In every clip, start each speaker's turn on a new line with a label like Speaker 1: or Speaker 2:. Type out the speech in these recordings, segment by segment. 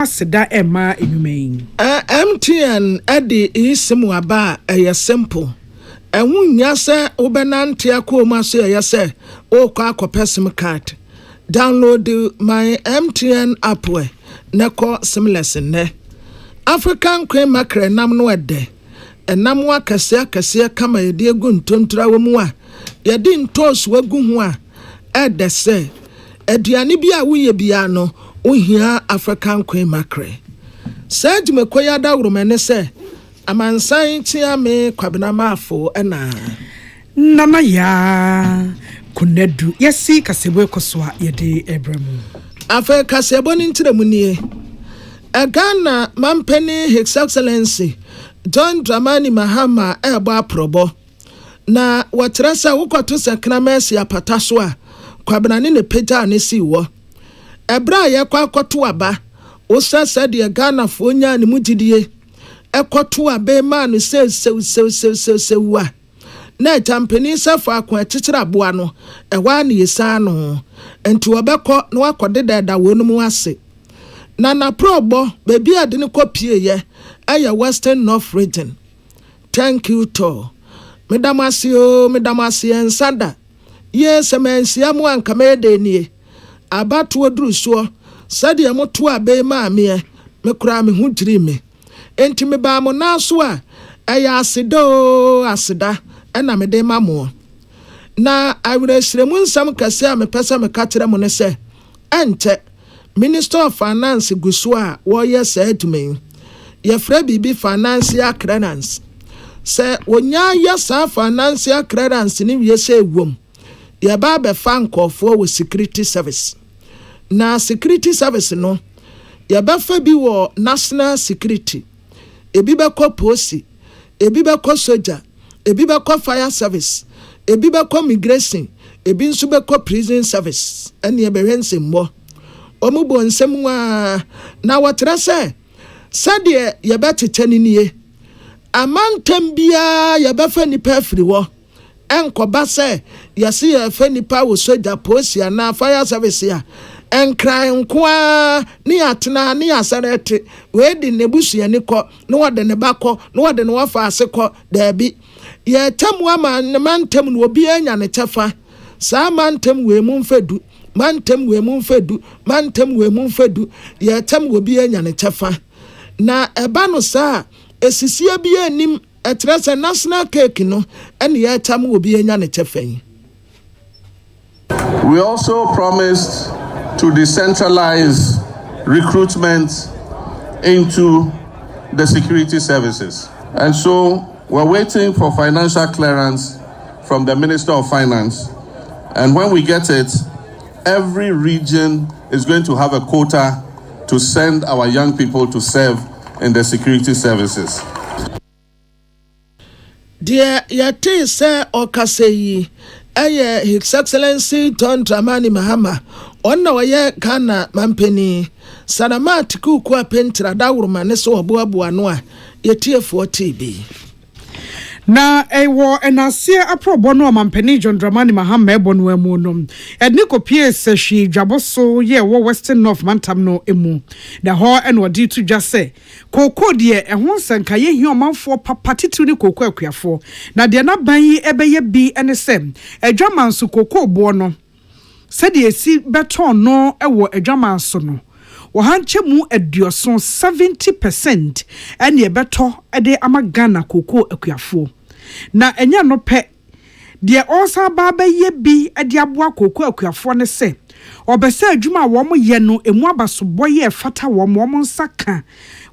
Speaker 1: Asida Emma Inumain.
Speaker 2: MTN Eddie isimu aba eye simple. Ewunya se obenante akoma so eye se okwa akopɛ sim card. Download my MTN app we neko simless ne. African Queen Mackerel nam no ede. Enam wa kase kama yedi egu ntontura wemu a yedi ntos wagu ho a ede se aduane bi a woye bia no ohia African Queen Mackerel. Said me koya da wurumene se amansan tia me kwabena mafo ena
Speaker 1: Nana ya kunedu yesi kasebo ekoswa yede ebremu.
Speaker 2: Afa kasebo ni ntiremu nie. Ghana Mampeni His Excellency John Dramani Mahama ebo aprobo na watrasa wukoto sekna mesi apata so a kwabena ne peta ne si wo ebra ye kwa akoto aba osasa de Ghana fo nya ne mugidie ekoto aba ma no se a na champeni safa akwa chichira boa no ewa ne yesa no enti obekọ na wakodeda da wonum ase na probo baby ade ne kopie ye aya Western North region. Thank you to medamasi ensanda yes emensia mu anka mede nie abato oduru so sade e moto abe ma me kura me hu diri me enti me ba mo na so a aya asida ena me de mamo na awresremu nsam kase a me pesa me ka kire mo ne se ente Minister of Finance guso a wo yes edmen ye fra bibi financial clearance se wonya yesa financial clearance ni wie se wom ye ba be fa nkofo wo security service na security service no ye ba fa bi wo national security ebi be ko police ebi be ko soldier ebi be ko fire service ebi be ko migration ebi nso be ko prison service ene ye be hwense mbo omubo nsem wa na wotra se sade ye betete nie amantem bia ye befa nipa afiri wo enkoba se yesi ye fa nipa wo soja posia na fire service ya enkran nkoa ni atena ni asarete we di nebusua ni ko no wode ne bakọ no wode ne wafa ase ko da bi ye temu ama mantem no obi anya ne chefa sa mantem we mu mfedu mantem we mu mfedu ye temu obi anya ne chefa na eba no sa esisie bi anim etrese national cake no ene ye tam obi anya ne chefa.
Speaker 3: We also promised to decentralize recruitment into the security services. And so we're waiting for financial clearance from the Minister of Finance. And when we get it, every region is going to have a quota to send our young people to serve in the security services.
Speaker 2: Dear yate se okaseyi eye His Excellency John Dramani Mahama onna waye Ghana Mampeni Sanama Tikuku apentra dawuruma ne so oboaboa no a yetiefo TV.
Speaker 1: Na ewo enasie aprobo no Mampeni John Dramani Mahama ebo no emu no edni kopie sehwi dwaboso ye wo Western North mantam no emu na ho eno di to dwase koko de ehon sanka ye hi omanfo papatitu ni koko akuafo na de na ban yi ebeye bi ene sem adwamanso koko bo no sede esi beton no ewo adwamanso no wohanche mu edioson 70% ene ebeto ede amagana koko akuafo na enya no pe de osa ba ye bi ede aboa koko akuafo ne se obese adwuma wo mo ye no emu abasobɔ ye fata wo mo nsaka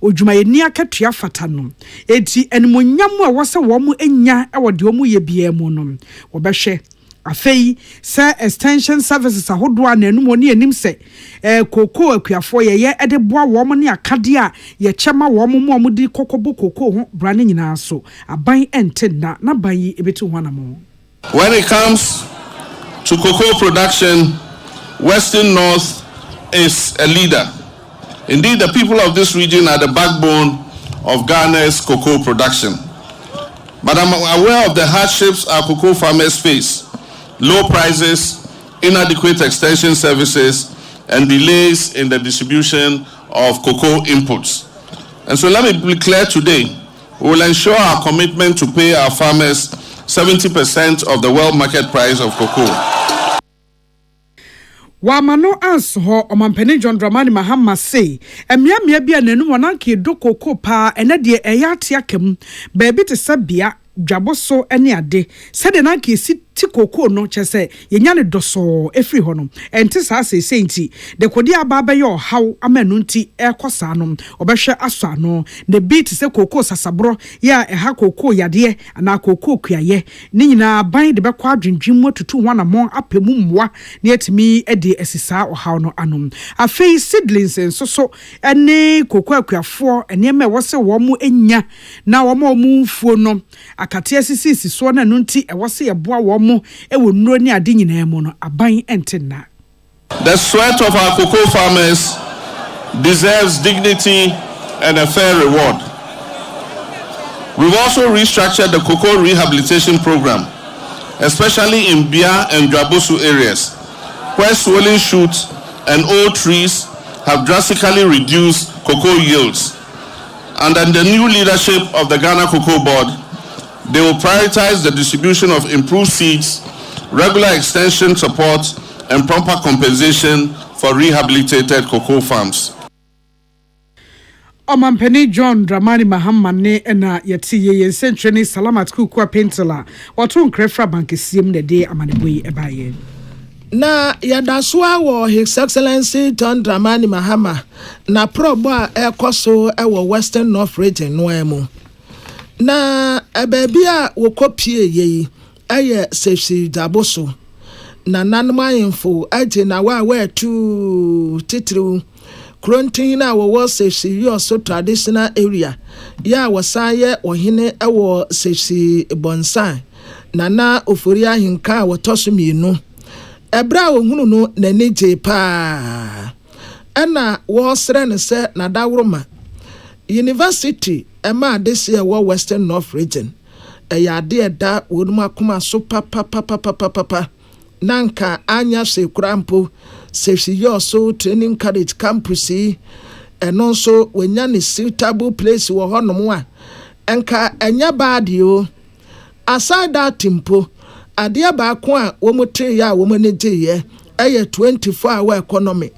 Speaker 1: odwuma ye ni akatua fata no enti enmonyam a wo se wo mo enya e wo de wo mo ye bia mu no obehwe afei se extension services ahodo ananum oni anim se koko akuafo ye ede boa wo mo ne akade a ye chema wo mo mo di kokobo koko ho brane nyina so aban ente na ban yi ebetu ho anamo.
Speaker 3: When it comes to cocoa production, Western North is a leader. Indeed, the people of this region are the backbone of Ghana's cocoa production. But I'm aware of the hardships our cocoa farmers face: low prices, inadequate extension services, and delays in the distribution of cocoa inputs. And so let me be clear today, we will ensure our commitment to pay our farmers 70% of the world market price of cocoa.
Speaker 1: Wamano answer Omampeni John Dramani Mahama say, Emia bia nenu wananki do cocoa pa enedie eyatiakem, baby to sabia, jaboso any ade, said enanki sit tikoko no chese yenyane doso efri hono enti sa se nti de kodi ababa yo haw amanu nti ekosa no obehwe aso ano de beat se koko sasabro ya eha koko yade ana koko kuaye ni nyina ban de bekwa adwendwim tutu ho na mon apemu mmoa ne etimi ede esisa ohaw no anom afei seedlings nsoso ene koko akuafo ene me wo se wo mu enya na wo mu mfuo no akate asisi so na no nti e wo se yeboa wo the
Speaker 3: sweat of our cocoa farmers deserves dignity and a fair reward. We've also restructured the cocoa rehabilitation program, especially in Bia and Dwabosu areas, where swollen shoots and old trees have drastically reduced cocoa yields. Under the new leadership of the Ghana Cocoa Board, they will prioritize the distribution of improved seeds, regular extension support, and proper compensation for rehabilitated cocoa farms.
Speaker 1: Omampeni John Dramani Mahama ne ena yeti ye sentreni salamat kukwa pentela watu nkrefra bankisiem ne de amaneboyi ebaye.
Speaker 2: Na yadaswa wo His Excellency John Dramani Mahama na probo a ekoso ewo Western North Region no emu. Na baby a wokopie ye aye sefsi daboso na nanmayinfo aje na wa tu titru krontin na wo sefsi yo so traditional area ya wasaye ohene ewo sefsi bonsan na ofori ahinka wotoso mienu ebra ohunu no nanije pa ana wo sere ne se na dawroma university Emma this year Western North Region. Yade da wonuma kuma so papa nanka anya se krampo se yo so training college campus eno so wenya ne suitable place wo honom a enka enya bad yo aside that tempo ade ba ko a wo mote ya wo manage ye 24-hour economy.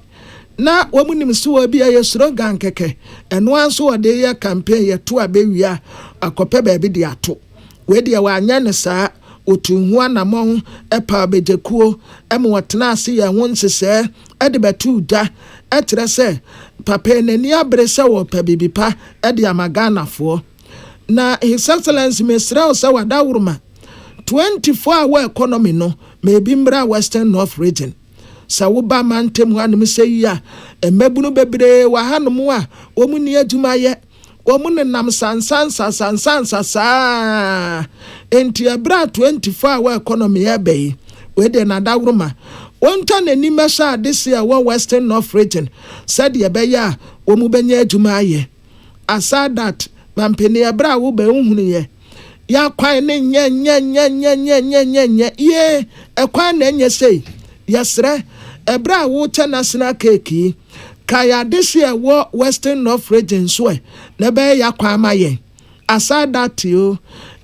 Speaker 2: Na wamunim so bi aye slogan keke eno anso ode ye campaign ye to abewia akope ba bi de ato we de wa anya ne saa otunhu anamon epa bejekuo emwotena ase ye ho nsese ede betu da etre se papa nani abrese wo pa bibipa ede amagana fo na His Excellency Mesra se wada wuruma 24-hour economy no maybe mbra Western North Region Sawuba mantem hanom sey ya emebunu bebre wa hanom a omuni adwuma ye omuni nam sansan enti abra 24-hour economy ya bei we de na dawroma wonta nani mesha this year Western North Region said ye be ya omu benya adwuma ye aside that mampeni abra wo be hunhunu ye ya kwan ne nya ye ekwan na nya sei yesre ebra wo national cake kaya this year Western North Region so na be yakwa amaye aside that you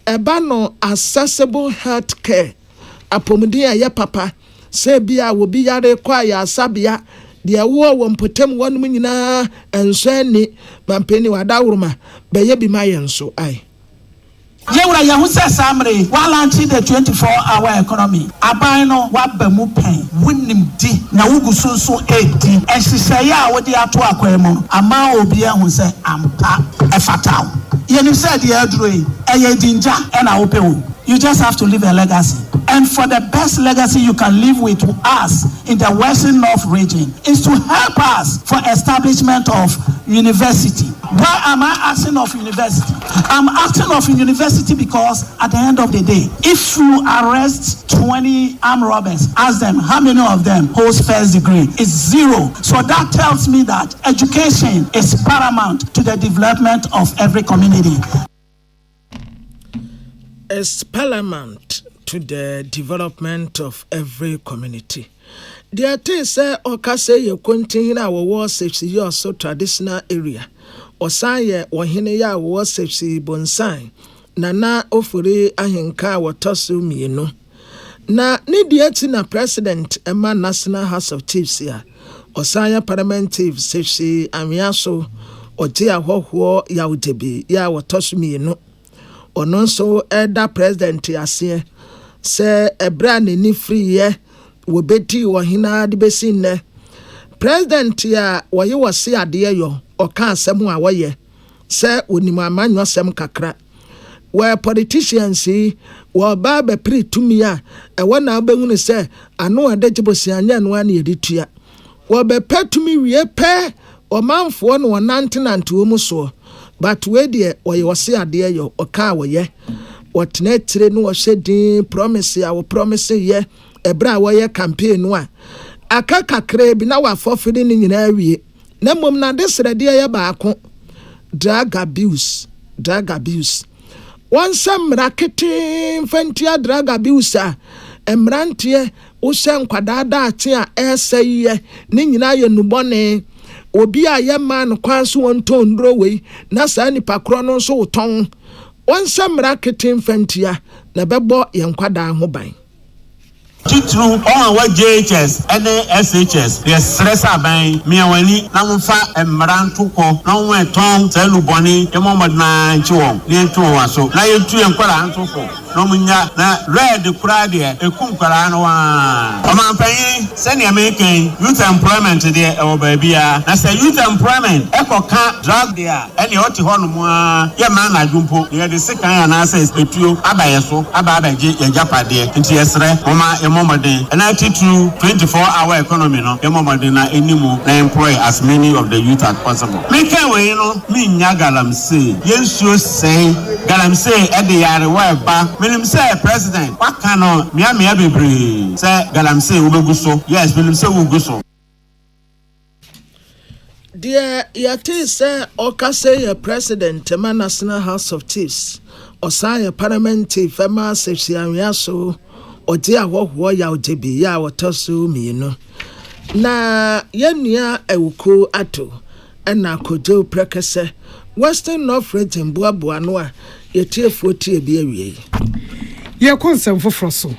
Speaker 2: eba no accessible health care apomudi ya papa se bia wo bi yare kwa ya asabia de wo mpotem wonum nyina enso ani mampeni wadawuruma be ye bi mayenso ai
Speaker 4: Yewura yahuse samre wa launch the 24-hour economy abano wa bamu pen winnim di na wugu sunsun edi ehihye ya wo de ato akwemo ama obi ehun se ampa efatao yenu said the aduro eyedinja na wo pe wo. You just have to leave a legacy. And for the best legacy you can leave with us in the Western North region is to help us for establishment of university. Why am I asking of university? I'm asking of university because at the end of the day, if you arrest 20 armed robbers, ask them how many of them holds first degree. It's 0. So that tells me that education is paramount to the development of every community.
Speaker 2: Is paramount to the development of every community. Dear Tay say or Casse your continue our war safety or so traditional area. Or say or Hineya war safety bonsai. Nana ofure ahenka watosu mienu. Na nidieti na president Emma National House of Chiefs ya. Osaya parliamentary safety amiaso oje ahoho ya udebi ya watosu mienu. Ono so elder president ase se ebra ni free ye wo beti wo hina de besi ne president ya wo ye wo se ade yo oka asem a wo ye se onimo amanyo asem kakra wo politicians wo ba be pre tumi a e wo na obehunu se ano ade jibosi anya no an ye ditua wo be petumi wie pe o manfo no nante wo mu so but we de wo ye wo se ade yo oka wo ye what netire no shedin promise ya wo promise ye ebra wo ye campaign no a aka kakra bi na wa fofide ni nyina awie na mom na de srede ye baako drug abuse one some rakete infantia drug abuse a emrantie wo se nkwadada ate a eseye ni nyina ye nubone obi a ye man kwanso won tondro we na sa nipa kro no so ton one some racket infantia na bebo yankwada ho ban
Speaker 5: Titru on wa JHS and SHS the stress aban me wani na mfa emranto ko na won eton selu boni e mo na nchiwo ni ntu wa so na yetu yankwara antofo no munya na red kura de ekum kwara no wa omanpanyi send American youth employment de e wo ba bia na say youth employment e ko ka drug there any oti ho no mu a ye ma na adwumpo ye de sekan ya na say etuo abaye so abaje ye japade nti yesre oma and I teach you 24-hour economy no emomade na enimu na employ as many of the youth as possible. Me can we no me nya galamsey yensuo say galamsey e de yare wa ba menim say president waka no mia bebre say galamsey wo beguso yes menim say wo guso.
Speaker 2: Dear yati say oka say president Emma National House of Chiefs osaya parliamentary fema sefia so oje ahoho ya ojebi ya wotoso mienu na yenua ewuko ato na kojo prekese Western North Region boaboa no a yetiefuo tie bi awie
Speaker 1: ye konsem foforo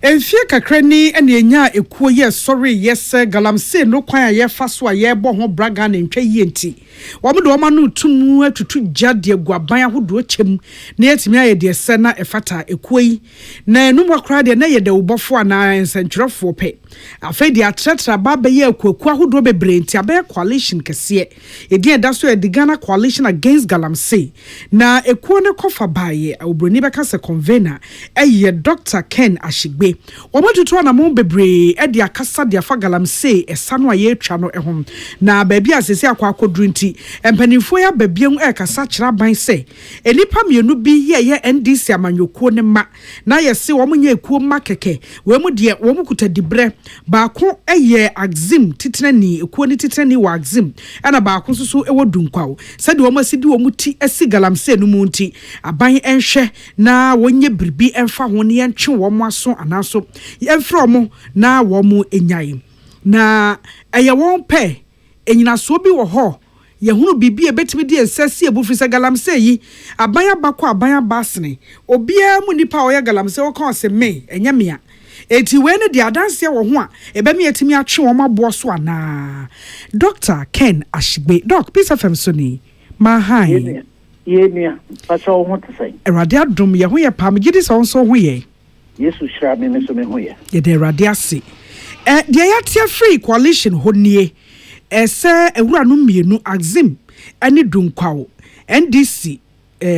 Speaker 1: Enfie kakra ni ene enya ekuo ye sorry yes galamse no kwan a ye fa so a ye bo ho braga na ntwa yi enti wo mo de wo ma no tumu atutu jade aguaban ahodo chem na yetimi aye de se na efata ekuo yi na enu akra de na ye de ubofo ana ensentwerefo pe afa de atratra ba be ye ekuo ahodo bebre enti abe coalition kese e de da so e de Ghana coalition against galamse na ekuo ne kofa baye obroni beka se convener eye Dr. Akan Ashigbe Wamatutu na mo bebre e de akasa de afa galamse esano aye twa no ehom na baabi asese akwa akodru nti empanifo ya baabiem e kasa kira ban se enipa mienu bi ye NDC amanyokuo ne ma na yese wo nya ekuo ma keke we mu de wo mu kuta dibre baako eye axim titenani ekuo ni titenani wa axim ana baako susu ewo dunkwawo sade wo masidi wo mu ti esi galamse no mu nti aban enhwe na wonye birbi emfa ho ne yentwe wo mu aso anaso yemfro mo na wo mu enyai na eye won pe enyina so bi wo ho ye hunu bibi e betimi di ensesi ebufri se galamse yi aban abakọ aban abasene obia mu nipa o ye galamse wo kan se me enya mea eti we ne di adanse wo ho a ebe me yetimi atwe wo mabo so ana Dr. Akan Ashigbe doc peace fm so ni ma hai
Speaker 6: ye nia pacha wo ho tsai
Speaker 1: erade adom ye ho ye pam gidi so so ho ye
Speaker 6: Yesu shira me so me ho ye
Speaker 1: ye de erade ase de ya tia free coalition ho nie ese ewura no mienu axim ani dunkwawo NDC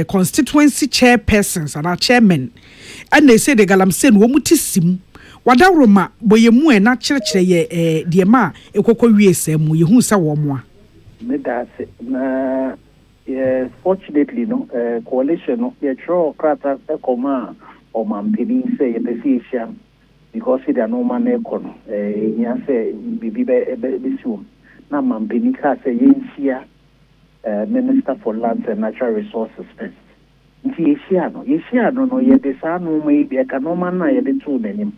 Speaker 1: constituency chairpersons and chairman and they say the galamse no muti sim wadawroma boyemu e na kyerkyere ye de ma ekokọ wiese mu ye hu sa wo mo a
Speaker 6: me da se na fortunately no coalition no ye tro krata ekoma o mampini say ye besia because they are no man ekono nya say bibi be siwom na mampini ka say yensia Minister for Lands and Natural Resources first. Nti yeshia no ye de sa no mai bi eka no man na ye de tu nanim.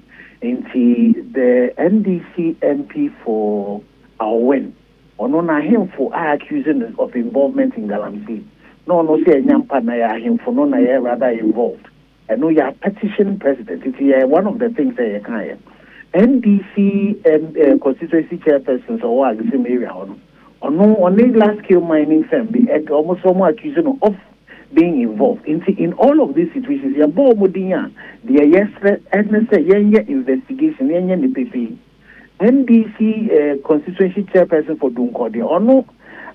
Speaker 6: the NDC MP for our win. On him for accusing of involvement in Galamsey. No, say Nyampa na him for no na rather involved. And no, you are petition president. It's one of the things that you can. NDC and constituency chairpersons or the same area on large scale mining firm be almost someone accusing of being involved in all of these situations. Ya bo mudinya the yes and say investigation the PP NDC constituency chairperson for Dunkodi or no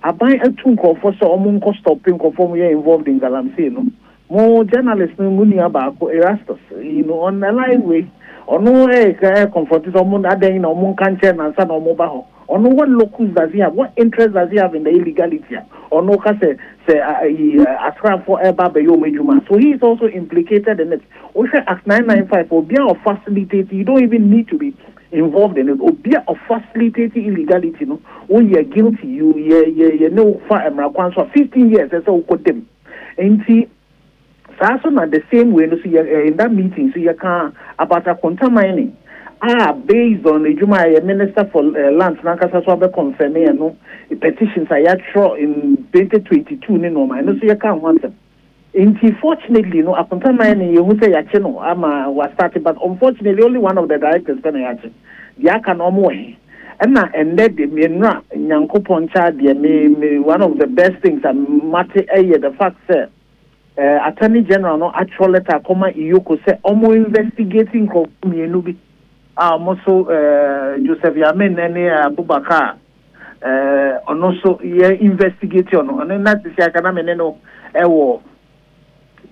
Speaker 6: abai atunko for so omunko stopping conform we involved in Galamsey no more journalists no muni abako Erastus on the line way or no confronted someone that day in Omun Kanchen and San Omobaho. Or no what locus does he have? What interest does he have in the illegality? Or no say ascribe for Babayo Mejuma. So he is also implicated in it. Osha Act 995 or be of facilitating, you don't even need to be involved in it, or be of facilitating illegality. No, when you're guilty, you know for 15 years, that's all got them. And see, also not the same way, so in that meeting, so you can about a contaminating. Based on the Juma Minister for Land, Nankasa Swabe confirming no petitions I had in 2022, no, I know so you can't want them. Unfortunately, no, a contaminating you say Yachino, was started, but unfortunately, only one of the directors been Yachin. The Akan Omwe. And let the Minra, Yanko Poncha, one of the best things that matter the fact that Attorney General no actual letter Koma Iyoko say Omo investigating Kokuminubi. Also Joseph Yamin and Abubakar on also investigation on that is Yakanameno Ewo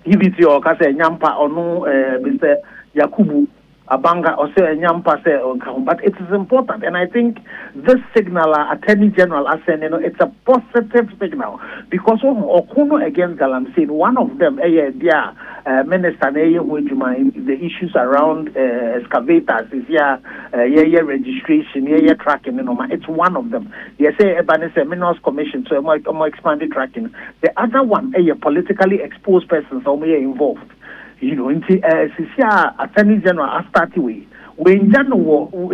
Speaker 6: Ibiti or Kase Nyampa or no Mr. Yakubu Abanga or say Nyampa say but it is important and I think this signal Attorney General has said it's a positive signal because of Okuno against Galamsey, one of them their minister the issues around excavators is registration, tracking, it's one of them. They say a Minerals Commission, so more expanded tracking. The other one, politically exposed persons are involved. Attorney General has started with. When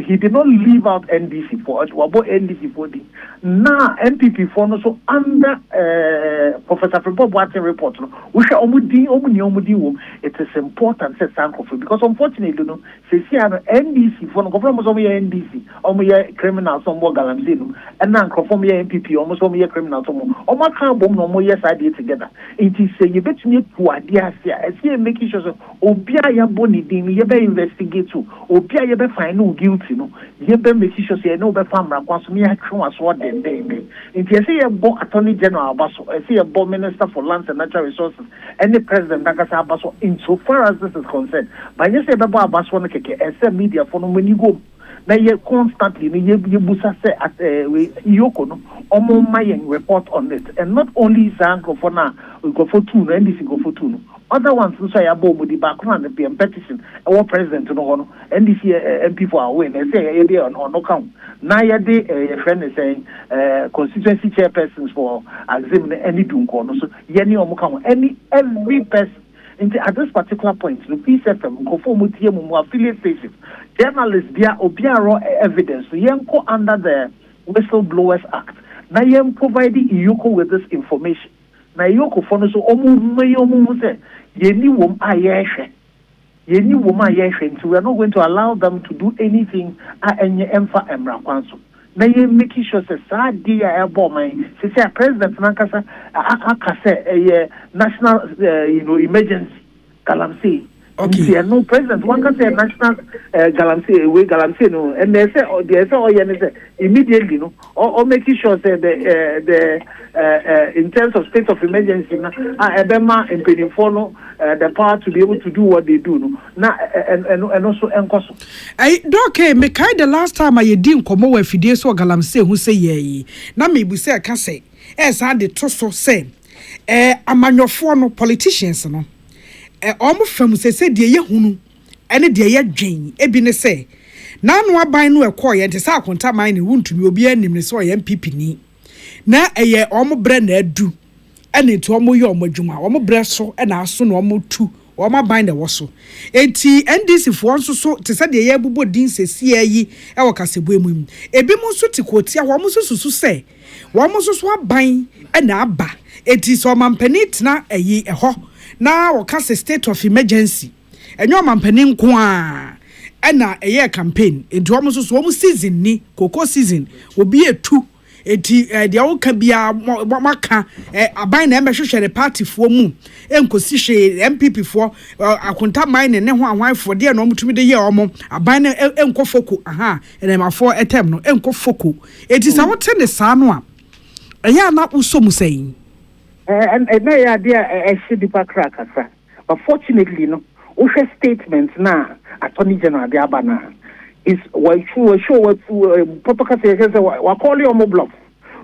Speaker 6: he did not leave out NDC for us, about NDC for the now MPP for also under Professor Fribourg Boateng report, which it is important to thank for because unfortunately, NDC for almost only NDC, almost criminals, some more Galamsey, and now conform MPP, almost only criminals, almost can't bomb no more yes idea together. It is a bet me to idea, I see making sure Obia Boni Dim, you better investigate too. You be find no guilty, no. You be make sure say no be farmer consume ya try as what dem dey. If you say a bo Attorney General Abaso, I see a bo Minister for Lands and Natural Resources, any President Nakasa Abaso, insofar as this is concerned. But you say Baba Abaso no keke, I media for no when you go. Now you constantly you busa say at Yoko no omo mayen report on it, and not only Zanko for now we go for two, no NDC go for two no. Other ones who say about the background and the petition, our president no one, NDC MP for our win. They say a day on no count. Now a day a friend is saying constituency chairpersons for examining any dunko. So any omukam every person. At this particular point, the PCFM conform with affiliate stations. Journalists, they are obiaro evidence. So go under the Whistleblowers Act. Now you providing Iyoko with this information. Now Iyoko for so omu say yeni wom ayeshe. Yeni wom ayeshe. So we are not going to allow them to do anything enye emfa emra kwanso. Now you making sure say sa dia ebo man. Say President Nankasa akase a national emergency Galamsey. Okay. No president one can say national Galamsey no, and they say immediately no or making sure say the in terms of state of emergency ebema impeding the power to be able to do what they do no na and also enkoso
Speaker 1: okay me kai the last time I did komo we fidie so Galamsey who say ye na me bu say ka say sa de to so say amanyofo no politicians no omo fam say de ye hunu ene de ye dwen ebi ne say na no aban no ekoye nte sa akonta man ne wuntumi obi anim ne so ye MPP ni na eye omo bre na adu ene to omo ye omo dwuma omo bre so na aso na omo tu o ma ban the woso enti NDC fo nso so te se de ye bubo din sesi ayi e wo kasebo emu ebi mu nso ti kotia wo mu susu se wo mu so aban e na aba enti so mampani tena ayi ho na wo kase state of emergency enyo mampani nko a na eye campaign enti wo mu so season ni koko season obi etu eti de awoka bia maka aban na emehwehwere party fo mu enkosi hwe MPP fo akonta mine ne ho ahwanfo de na omutumi de ye omo aban na enkofoko aha enemafo etem no enkofoko eti sa wote ne sa no a eya na usom sei
Speaker 6: and na ya dia e dipa krakasa but fortunately no o statement na attorney general de abana is what protocol says we call you bluff.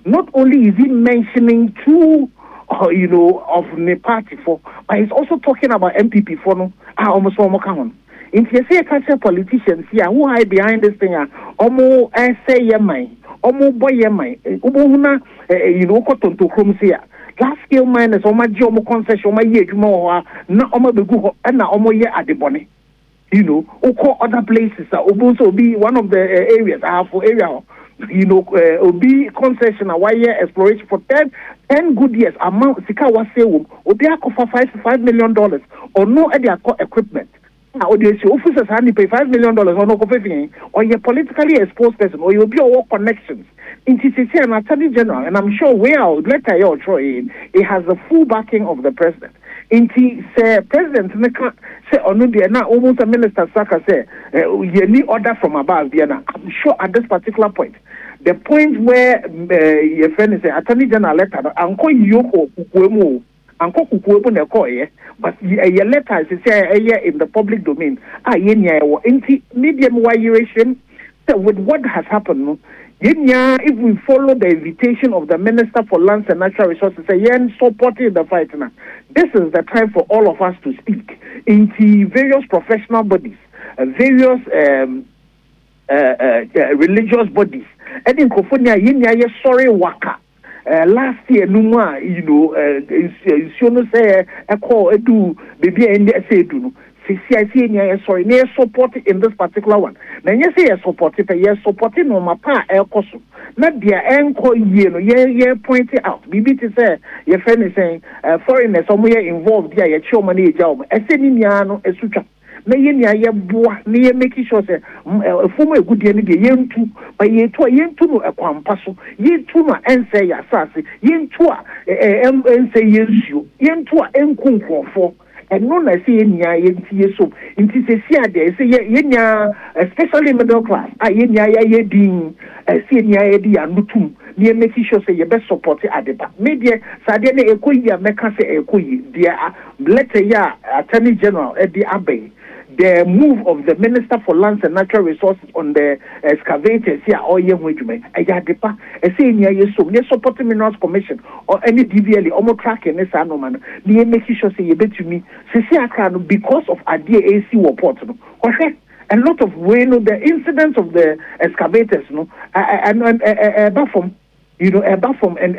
Speaker 6: Not only is he mentioning two of the party for, but he's also talking about MPP for no almost one more count. If you say a culture politicians here who hide behind this thing, almost say yemai, almost boy yemai, ubuna cotton to crumbs here. Gas scale miners, or my jomo concession, my year, na omo begu, and na omo ye at the bonnet. Oko other places also be one of the areas for area obi concession why exploration for 10 good years amount sika wasewum obi akofa $5 million or no equipment or the officers only pay $5 million or no or you politically exposed person or you be your connections in TCC and Attorney General, and I'm sure later it has the full backing of the president. Inti say president say onu dia na almost a minister saka say you need order from above dia na. I'm sure at this particular point, the point where your friend is Attorney General letter anko yoko kukuemu anko kukuemu na ko but your letter is say in the public domain yenya inti medium wire with what has happened. If we follow the invitation of the Minister for Lands and Natural Resources, supporting the fight now, this is the time for all of us to speak into various professional bodies, various religious bodies. And in Kofonia, sorry waka. Last year, Numa, say a call edu baby and say do. CCIC sorry, near support in this particular one. Now, you say supporting, supporting no mapa air cost. Not their anchor, point it out. BB to say, your friend is saying, foreigners somewhere involved here, your show money job. I said, Niano, a sucha. Na ye boa na making sure say former a good yen yentu but yentu no ekwampaso yentu no ense ya asase yentu a ense yensu yentu a enkunkrofo and no na say nya yentie so nti se sia de say yenya especially middle class yenya ye din say nya ye di anutum ne make sure say ye best support adepa media sade na ekoyi meka say ekoyi dia letter ya Attorney General Eddie Abbey. The move of the Minister for Lands and Natural Resources on the excavators here, or young women, I got the pa, a saying, yes, supporting Minerals Commission or any DVL, almost tracking this anomaly. The making sure say you bet to me, because of a DAC report. A lot of the incidents of the excavators, and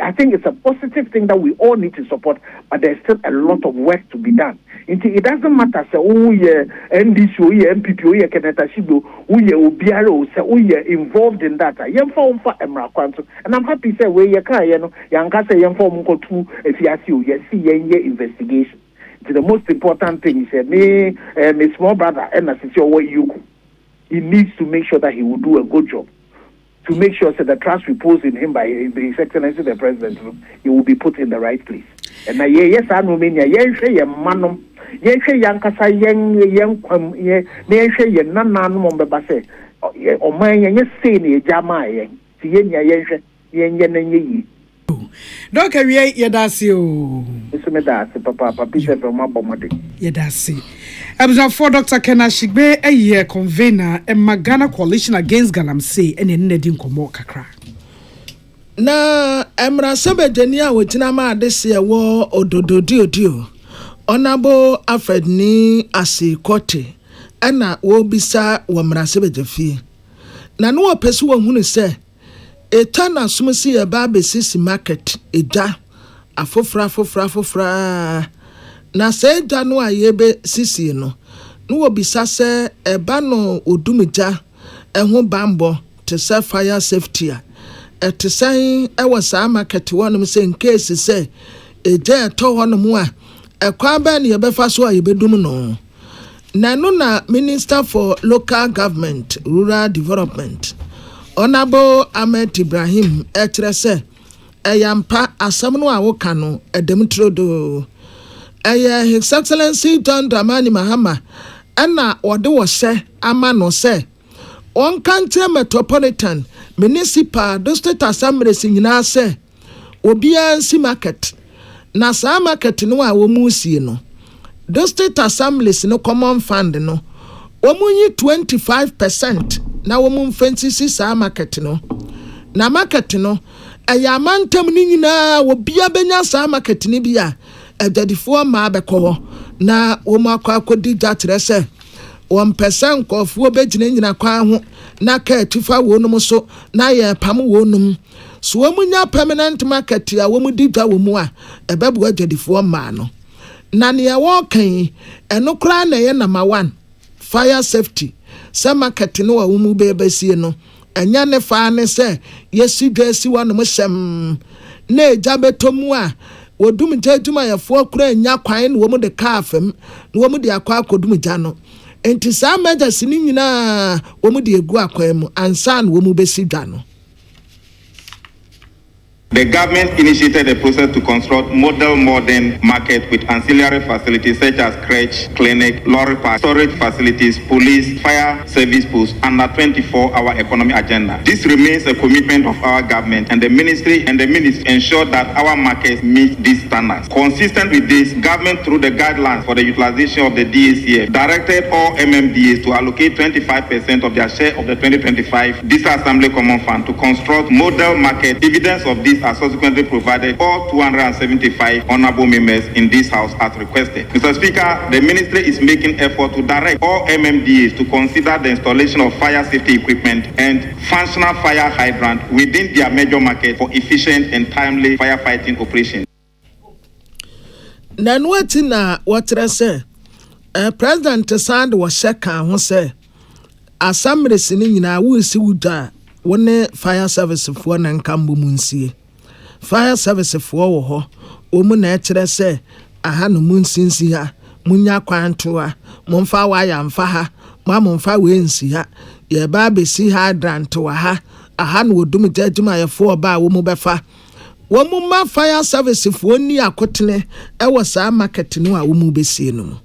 Speaker 6: I think it's a positive thing that we all need to support, but there's still a lot of work to be done. It doesn't matter, say, NDC, MPP, Keneta Shibo, Obiaro, say, involved in that. And I'm happy to say, where you can, Yankasa, Yanfo Mukotu, if you see investigation. The most important thing is, my small brother, and he needs to make sure that he will do a good job. To make sure that the trust reposed in him by His Excellency the President, he will be put in the right place. And yes, I know many manum, yankasa nananum or my say jama
Speaker 1: Don't carry Yadasio.
Speaker 6: Papa, Peter from Mabomadi.
Speaker 1: Yadasi. Abza for Dr. Kenashigbe, a year convener, and Magana Coalition Against Galamsey, and in Nedim Komo Kakra.
Speaker 2: Na Emra Sabedenia with Nama this year war or do. Honorable Alfred ni Asi Kote, and na wo bisa Wamra Sabedefi. Na no person who say. A turn as soon as a baby sissy market, a da, a fofra, na sɛ da no a yɛbɛ sisi no no wɔ bisa sɛ ɛba no odumigya ɛho bambɔ te sɛ fire safety a ɛte sɛn ɛwɔ saa market wɔnom sɛ nkesi sɛ ɛgya ɛtɔ hɔnom a ɛkwan bɛn ne yɛbɛfa so a yɛbɛdum no na no na Minister for Local Government Rural Development Honorable Ahmed Ibrahim ɛkyerɛ sɛ ɛyampa asɛm no a woka no ɛdɛm trodo ɛyɛ His Excellency John Dramani Mahama ɛna wɔde wɔhyɛ ama no sɛ ɔnka Metropolitan Municipal District Assemblies nyinaa sɛ obiara nsi market na saa market no a wɔmu sie no District Assemblies no common fund no wɔmu yi 25% na wɔmu mfɛnsisi saa market no na market no ɛyɛ amantam ni nyinaa obiara benya saa market ni bi a ɛdadifoɔ ma abɛkɔ hɔ na wɔmu akɔdi gyatrɛ sɛ wɔn pɛsɛ nkɔfoɔ bɛgyina nyina kwan ho na ka atifa wɔnom so na yɛ pam wɔnom so wɔn nya permanent market a wɔn di dwa wɔn a ɛbɛbu adwadifoɔ maa no na nea wɔkan ɛno koraa na ɛyɛ number 1 fire safety sɛ market no a wɔn bɛbɛsie no ɛnya ne fa ne sɛ yɛsi dwa si wɔnom hyɛm na egya bɛtɔ mu a wɔdum gya adwumayɛfoɔ koraa nya kwan na wɔn de kaa fam na wɔn de akɔ akɔdum gya no enti saa emergency ni nyinaa wɔn de egu akwan mu ansa na wɔn bɛsi dwa no.
Speaker 7: The government initiated a process to construct model modern market with ancillary facilities such as crèche, clinic, lorry park, storage facilities, police, fire service posts under 24-hour economy agenda. This remains a commitment of our government and the ministry ensure that our markets meet these standards. Consistent with this, government through the guidelines for the utilization of the DACF directed all MMDAs to allocate 25% of their share of the 2025 District Assembly Common Fund to construct model market. Evidence of this are subsequently provided all 275 honorable members in this house as requested. Mr. Speaker, the ministry is making effort to direct all MMDAs to consider the installation of fire safety equipment and functional fire hydrant within their major market for efficient and timely firefighting operations.
Speaker 2: Nanwati na watre se President Sand was sheka ho se assembly ni nyina wo si wuda wone fire service fo na nkambo munsie fire service fo wo ho omu na ekyere se aha no munsinsi ha munya kwanto a momfa wa ya mfa ha momfa we nsi ha ye ba be si hydrant wa ha aha no odum jadwuma ye fo ba wo mu befa wo mu ma fire service fo ni akotene e wo sa market no a wo mu besie no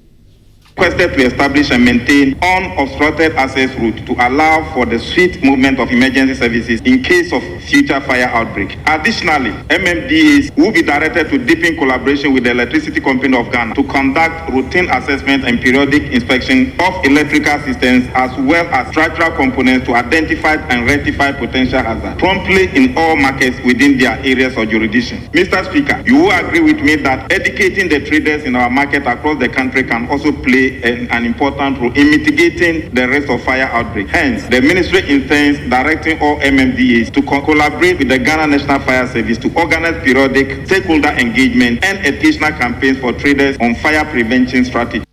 Speaker 7: Requested to establish and maintain unobstructed access route to allow for the swift movement of emergency services in case of future fire outbreak. Additionally, MMDAs will be directed to deepen collaboration with the Electricity Company of Ghana to conduct routine assessment and periodic inspection of electrical systems as well as structural components to identify and rectify potential hazards promptly in all markets within their areas of jurisdiction. Mr. Speaker, you will agree with me that educating the traders in our market across the country can also play an important role in mitigating the risk of fire outbreak. Hence, the ministry intends directing all MMDAs to collaborate with the Ghana National Fire Service to organize periodic stakeholder engagement and educational campaigns for traders on fire prevention strategy.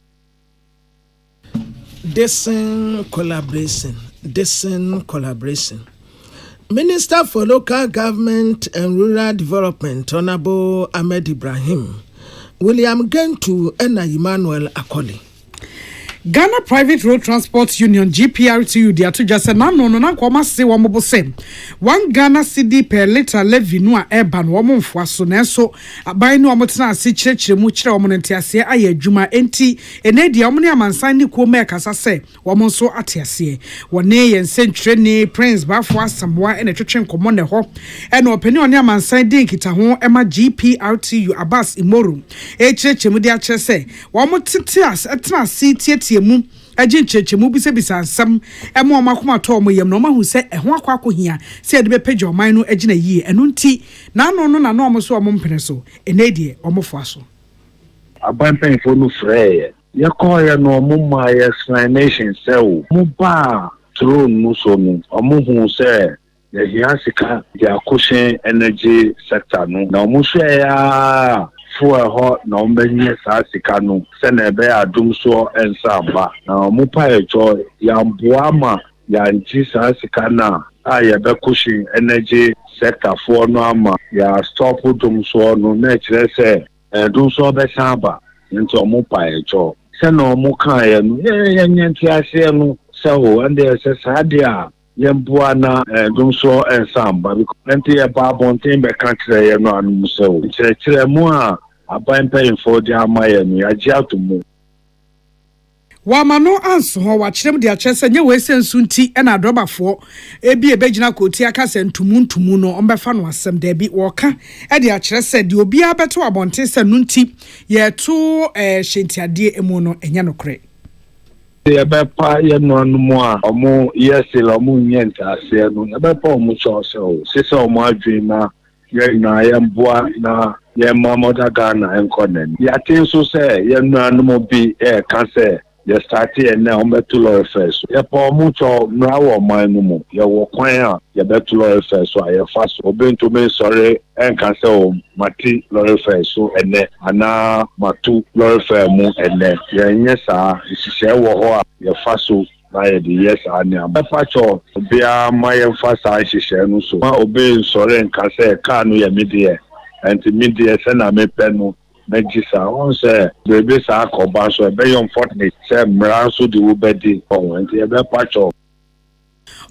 Speaker 2: Decent collaboration. Minister for Local Government and Rural Development, Honorable Ahmed Ibrahim, William Gentu, and Emmanuel Akoli.
Speaker 1: Ghana Private Road Transport Union GPRTU dia to just na no na kwoma se wo mo se 1 Ghana cedi per liter levy no a eba no mo mfo so na so aban no mo tena ase kirekire mu kire wo no ntiase aye adwuma enti ene dia wo ne amansan ni ko me kasa se wo mo so atiase wo ne yen sentire ni Prince Bafo Asamoah ene twetwe nkomo ne ho ene opani one amansan din kita ho ema GPRTU Abbas Imoru kirekire mu dia kire se wo mo tete as etena ase tie mu agin chechemu bi se bisansam emo makoma to mo yem no ma hu se eho akwakohia se de bepeje oman no agina yie eno nti na no no na no mo so mpene so enedie omofo aso
Speaker 8: abantan fo no frey ye ko ye no mo ma explanation se o mo ba throne no so no omo hu se ye hiasika dia cushion energy sector no na mo so ya fuel hɔ na ɔmbɛnyɛ saa sika no sɛnea ɛbɛyɛ adom soɔ ɛnsa aba na ɔmo paeɛkyɔ yɛamboa ma yɛankyi saa sika no a yɛbɛkɔhye energy sector foɔ no ama yɛastɔpo dom soɔ no na ɛkyerɛ sɛ dom soɔ bɛsan aba nti ɔmo paeɛkyɔ sɛna ɔmo kaeɛ no yɛnyɛ nte aseɛ no sɛ o ɛndeɛ sɛ saa deɛ a yɛmboa na dom soɔ ɛnsa aba nti yɛba abɔnten bɛka kyerɛ yɛ no anom sɛ o kyerɛkyerɛ mu a aban mpanyimfoɔ de ama yɛ no yɛagye ato mu
Speaker 1: wama no anso ho wakyerem de akyerɛ sɛ nye wese nsu nti na adɔbafoɔ ebi ebegyina koti aka sɛ ntumu no ɔmbɛfa no asɛm da bi wɔka de akyerɛ sɛ de obi abɛto abɔnten sɛ no nti yɛto hyentiade emu no ɛnya nokorɛ
Speaker 8: yɛbɛpa yɛnoanom a ɔmo yɛsel ɔmo nyɛ ntaseɛ no yɛbɛpa ɔmo kyɛw sɛ o sɛ ɔmo adwene na yɛnyina yɛmboa na yɛma mɔda Ghana ɛnkɔ n'ani yɛate nso sɛ yɛnoanom bi ɛɛka sɛ yɛstarte ɛnɛ ɔmbɛto lɔre fɛ so yɛpa ɔmo kyɛw mmara wɔ ɔman no mu yɛwɔ kwan a yɛbɛto lɔre fɛ so a yɛfa so obɛntumi nsɔre ɛnka sɛ o mate lɔre fɛ so ɛnɛ anaa mato lɔre fɛ mu ɛnɛ yɛnyɛ saa nhyehyɛe wɔ hɔ a yɛfa so na yɛde yɛ saa nea bɛfa kyɛw obiara ma yɛmfa saa nhyehyɛe no so ma obe nsɔre nka sɛ kaa no yɛ me deɛ ɛnti me deɛ sɛ na mepɛ no Megisa on say baby sa koba so be yon fortnite say mmara so de wo bedi on enti e be pacho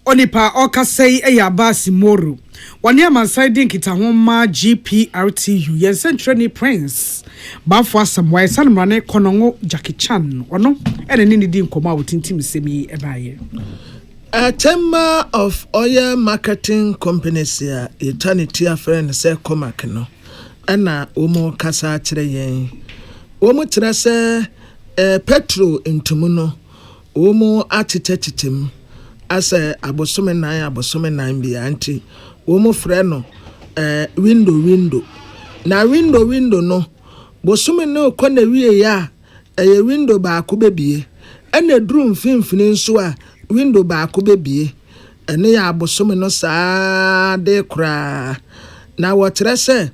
Speaker 1: onipa okasei eyabasi moru wani amansai din kita ho ma GPRTU yen central prince bafo asamwa sanmra ne konongo Jackie Chan ono ene ni din koma wotintim semi ebaye
Speaker 2: a chamber of oil marketing companies ya eternity friend say Comac no ana omo kasa kyerɛ yɛn omo kyerɛ sɛ petro ntumu no omo atitetetem asɛ abosome nan bi anti omo frɛ no window na window no bosome no kɔ na wie ya ɛyɛ window baako bebie ɛna duru mfimfini nso a window baako bebie ɛne ya abosome no saa de kora na wɔkyerɛ sɛ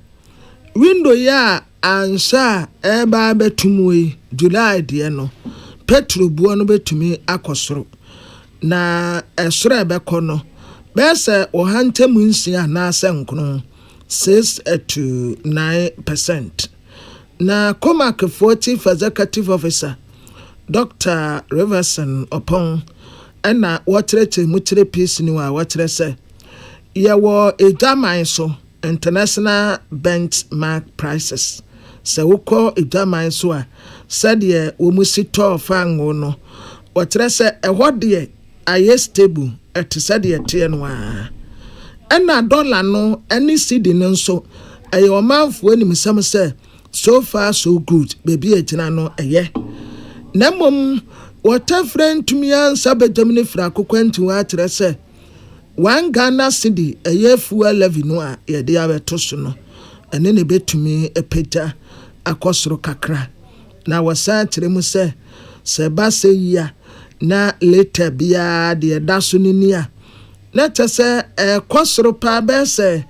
Speaker 2: window ya ansa eba betumui July de no petro buo no betumi akosoro na esoro ebekọ no bese ohantemu nsia na asenkono 6 to 9%. Na Comac 40 executive officer Dr. Riverson upon na watrete mutre piece ni wa watre se yewo edaman so international benchmark prices se wokọ edaman so a said ye wo musito fango no wotre se ehwo de aye stable et said ye tie no a na dollar no any cedi no so aye o manfo anim sam se so far so good baby agina no eye na mom water friend to me ansa bedamni fra kokwanti wa atre se one Ghana cedi eye fuel levy no a ye de abeto so no ene ne betumi epeta akosoro kakra na wasa tiremu se ba se ya na later bia de da so ni a na tese kosoro pa be se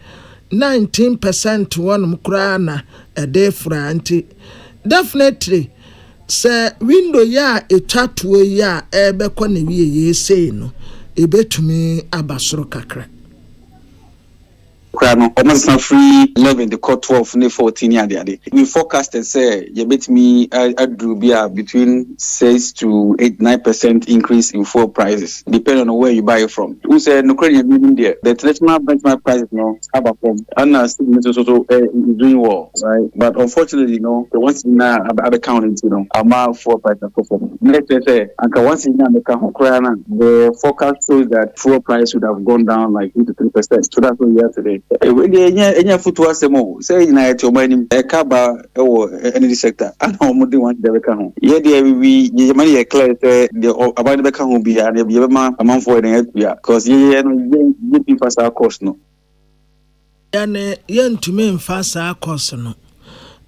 Speaker 2: 19% wonum kura na ede franti definitely se window ya etwatuo ya ebe ko na wie ye sei no ebetumi abasoro kakra
Speaker 9: Krano, almost not free 11, the cut 12, ne 14 yadi. We forecasted say you bet me a between 6 to 8-9% increase in fuel prices, depending on where you buy it from. Who said no credit meaning there? The international benchmark prices now have a form and also doing well, right? But unfortunately, the ones in other counties, amount fuel price and perform. Let's say, and once in the forecast shows that fuel price would have gone down like 2 to 3%. So that's what we have today. Enya futu asemo say na eto mani e kaba e wo energy sector ana omo de wan de beka ho ye de we ye mani e clear say de about beka ho bi ya de be ma amanfo de ya because ye no ye bi fasa cost no
Speaker 2: ya ne ye ntumi mfasa cost no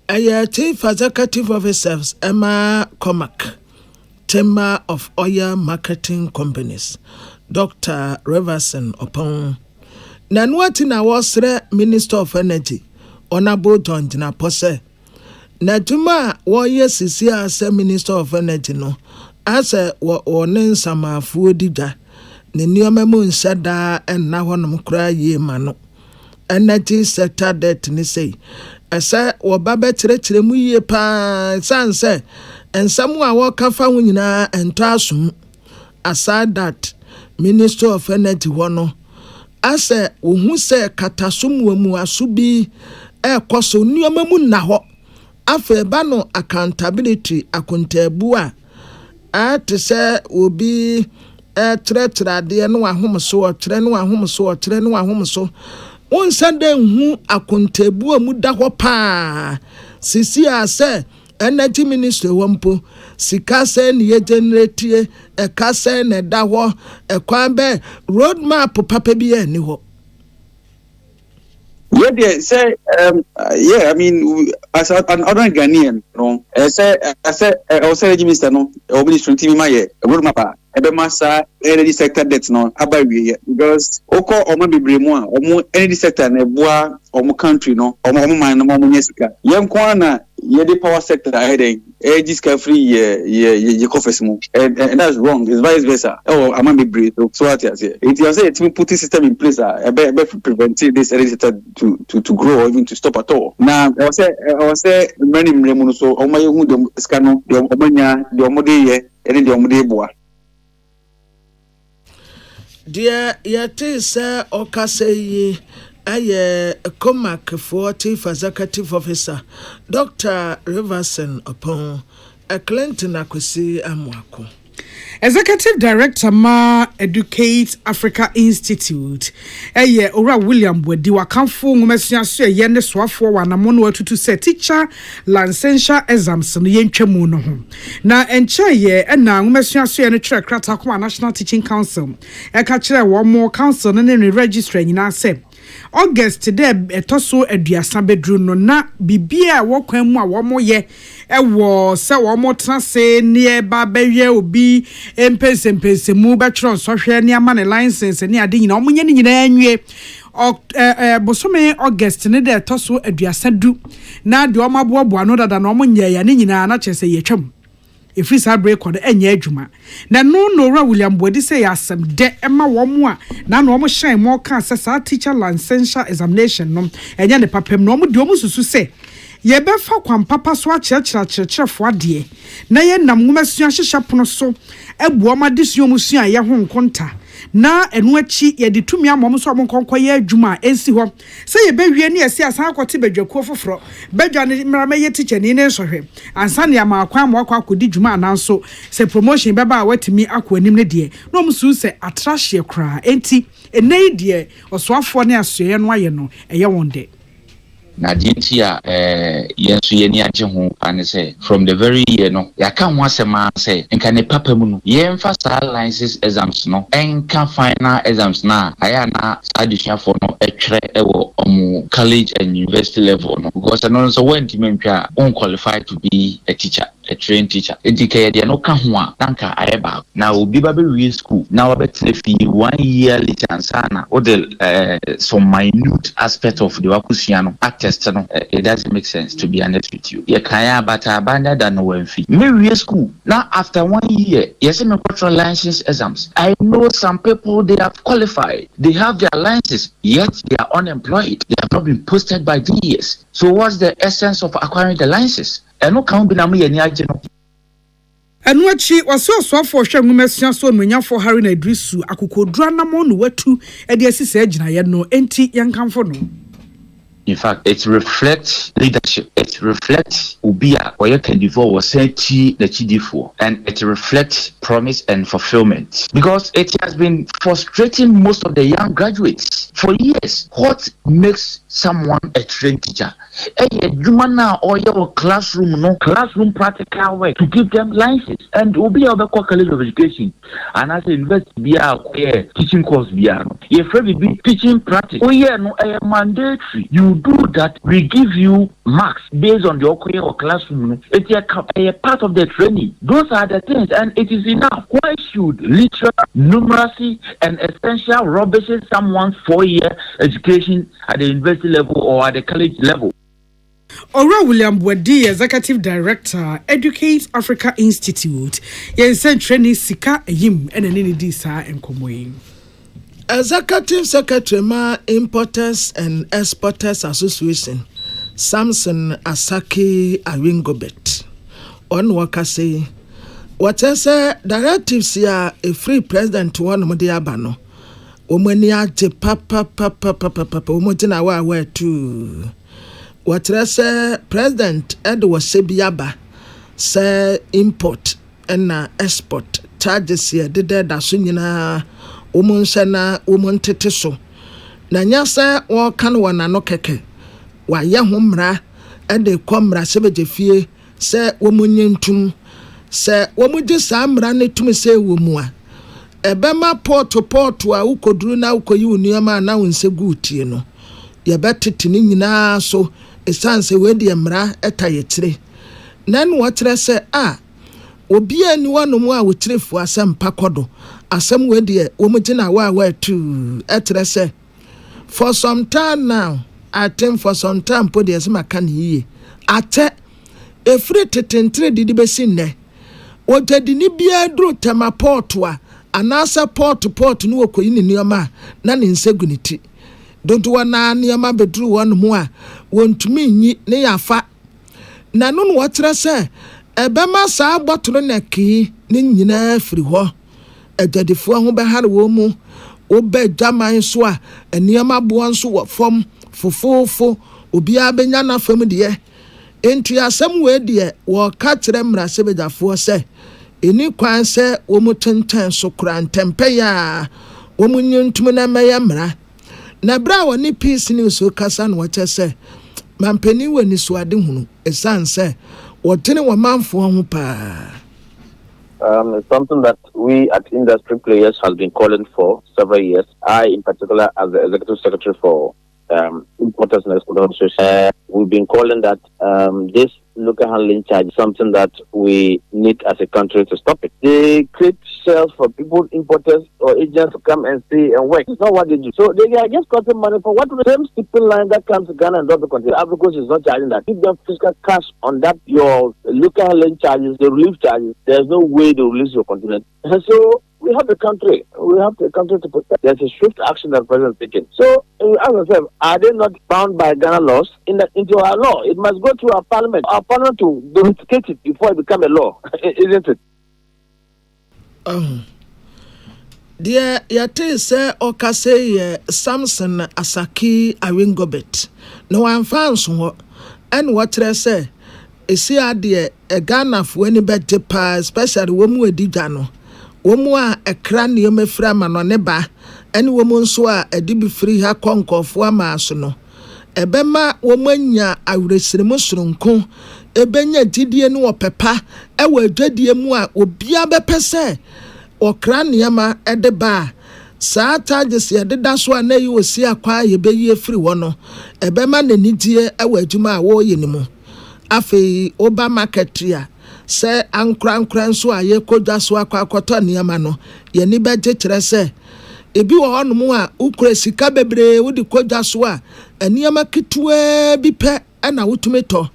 Speaker 2: aye chief executive officers Emma Comac Chamber of Oil Marketing Companies Dr. Riverson upon na nuati na wasre Minister of Energy Honorable John Jinapose na dwuma wɔyɛ sisi asɛ Minister of Energy no asɛ wɔne nsamafoɔ di dwa ne nneɛma mu nhyɛ daa ɛnna hɔnom koraa yie ma no energy sector debt ne sei ɛsɛ wɔba bɛkyerɛkyerɛ mu yie paa san sɛ nsɛm a wɔka fa ho nyinaa ɛntɔ asom aside that Minister of Energy hɔ no asɛ wohu sɛ katasom wɔ mu aso bi ɛkɔ so nneɛma mu nna hɔ afei ba no accountability akontabu a ate sɛ obi ɛkyerɛkyerɛ adeɛ no wahom so ɔkyerɛ no wahom so ɔkyerɛ no wahom so wonsa dɛ nhu akontabu a mu da hɔ paa sisi a sɛ energy ministry wɔ mpo sika sɛ ne yɛ generate ɛka sɛ ne da hɔ ɛkwan bɛ road map papa bi ani hɔ.
Speaker 9: Yeah, they say, I mean, as an other Ghanaian, no, I say, Minister, no, or Ministry TV, my roadmap, Ebemasa, energy sector debts, no, because Oko or maybe Bremo, or more energy sector, and a bois or more country, no, or more man, no more Munesca. Young Kwana, the power sector, I heading, ages free, ye coffee and that's wrong, it's vice versa. Oh, I'm a bit so what I say. It was a team putting system in place, I bet preventing this energy sector to grow or even to stop at all. Now, I was say many Remuno, so on my own, the scano, the Omania, the Omode, and the Omode bois.
Speaker 2: Dear, yet is Okase aye Comac for Chief Executive Officer Dr. Riverson upon a Clinton Akwesi Amwako.
Speaker 1: Executive Director Ma Educate Africa Institute Ora William Wedi wakamfo ngomasiaso yende swafo wanamono watutu se teacher licensure exams no yentwemu no ho na enche na ngomasiaso ne tire krata kwa National Teaching Council eka kire wo mo council ne register nyina se August de etoso aduasa bedru no na bibia wo kwan mu a wo mo ye ewo se wo mo trase ne ba bewe obi empese mu betron sohwe ne ama ne license ne ade nyina wo nye ne nyina anwie bosome August ne de etoso aduasa du na de o maboaboa no dada no mo nye ya ne nyina na chese ye twam if this break on enye adwuma na no Ora William Bodi say asem de ema wo mo a na no mo shine mo kan say sa teacher licensure examination no enye ne papem no mo de mo susu say ye be fa kwan papa so a kyerɛkyerɛfo ade na ye nam ngomasua hyehya pono so ebuo ma desuo musua ye ho nkonta na enu achi ye de tumi amom so mo nkonkɔ ye adwuma ensi hɔ sɛ ye bewie ne yesi asan akɔte badwakuo foforo badwa ne mrama ye teacher ni ne nsohwe ansa ne ama akwan mo akɔdi dwuma ananso sɛ promotion beba a watimi akɔ anim ne de no msu sɛ atrahye kra enti enei de ɔsoafo ne asoe no aye no ɛyɛ wonde
Speaker 10: na dientia yenso yeni agye ho ane say from the very year no yaka ho asema say nka ne papa mu no yemfa sa license exams no enka final exams na aya na addition for no etwere ewo omu college and university level no because no so when timentwa unqualified to be a teacher, a trained teacher educate dey no ka ho a tanka ayeba na obi ba be real school na wa betle fi 1 year later sana or the some minute aspect of the wakusua no no, it doesn't make sense to be honest with you. You can't but abandon than no one fee. Maybe school now after 1 year, yes, in cultural license exams. I know some people they have qualified, they have their licenses, yet they are unemployed. They have not been posted by DES. So what's the essence of acquiring the licenses? And no count be na me any agent.
Speaker 1: Enu achi waso for hwe ngumesua so nunyafo Harry na Idrisu akokodura na mo no watu e de asise agina ye no enti yankamfo no.
Speaker 10: In fact, it reflects leadership. It reflects Ubia, or you can devour was sent the Chidifo, and it reflects promise and fulfillment. Because it has been frustrating most of the young graduates for years. What makes someone a trained teacher? Now or your classroom practical work to give them license and Ubia the college of education. And as invest via teaching course via if be teaching practice. Oh yeah, no, mandatory. You do that, we give you marks based on the Okoye or classroom. It's a part of the training. Those are the things, and it is enough. Why should literature, numeracy, and essential rubbishes someone's 4-year education at the university level or at the college level?
Speaker 1: Ora William Bwadi, Executive Director, Educate Africa Institute. Yensen training sika yim and any disa and komoing.
Speaker 2: Executive Secretary Ma Importers and Exporters Association, Samson Asaki Awingobet. On waka say, what I say directives ya a free president to one Modiabano. Omania je papa Omotina wa too. What I say President Edward Sebiaba say import and export charges here did that sunyina umunsana umuntete so. Na nyasa wo kan wana no keke. Wa ye ho mra e de komra sebeje fie se wo munyentum se wo mugye sa mra ne tum se wo mu a ebema port a ukoduru na ukoyi unuama na wonse guutie no ye betete ni nyina so esanse we de mra etayetire nan wotre se a obi ani wanu a wotirefu asem pakodo asem we de wo mugye na wa tu etre se for some time now I think for some time put the asema kan hiye ate efre tetentre didi besin ne wotadi ni bia dro tema port a anasa port no okoyi ni nioma na ne nseguniti don't wana nioma bedru won mu a wontumi nyi ne yafa na no wotre se ebema sa agbotoro na ki ni nyina afiri ho adadifo ho be hare wo mu obe jaman so a enioma bo nso wo fom fofofo obia benya na fam de enti asem we de wo ka kire mrase bejafo se eni kwan se wo mutenten so kura ntempe ya wo munyuntum na meya mra na bra woni peace news o kasa no wache se mampeni woni so ade hunu esan se wo tene wo manfo ho pa.
Speaker 11: It's something that we at industry players have been calling for several years. I, in particular, as the executive secretary for importers and exporters, we've been calling that this local handling charge is something that we need as a country to stop it. They create sales for people, importers or agents to come and see and work. It's not what they do. So they are just costing money for what the same shipping line that comes to Ghana and does the country. Africa is not charging that. Give them fiscal cash on that, your local handling charges, the relief charges. There's no way to release your continent. And so we have the country. We have the country to protect. There's a swift action that the president is taking. So, ask yourself, are they not bound by Ghana laws into our law? It must go through our parliament. Our parliament to domesticate it before it becomes a law, isn't it?
Speaker 2: Dear Yate say Okase Samson Asaki Awingobet. No one found so and what I say. Isi adie Ghana for any better pa, especially womu edijano. Womu a ekra nneema fra ma no ne ba ene womu nso a edibi free ha konkofo ama so no ebema womu anya awresiremu soronko ebenya didie ne opepa ewa adwadie mu a obia bepese okra nneema ede ba saa charges ye deda so a na yi osi akwa ye beyi free wo no ebema na nidie ewa adwuma a wo ye nimu afei oba market ya se ankran so aye kodwa so akwakoto niama no ye ni beje kire se ebi wo honom a ukura sika bebre wodi kodwa so a niama kitwe bi pe na wotumeto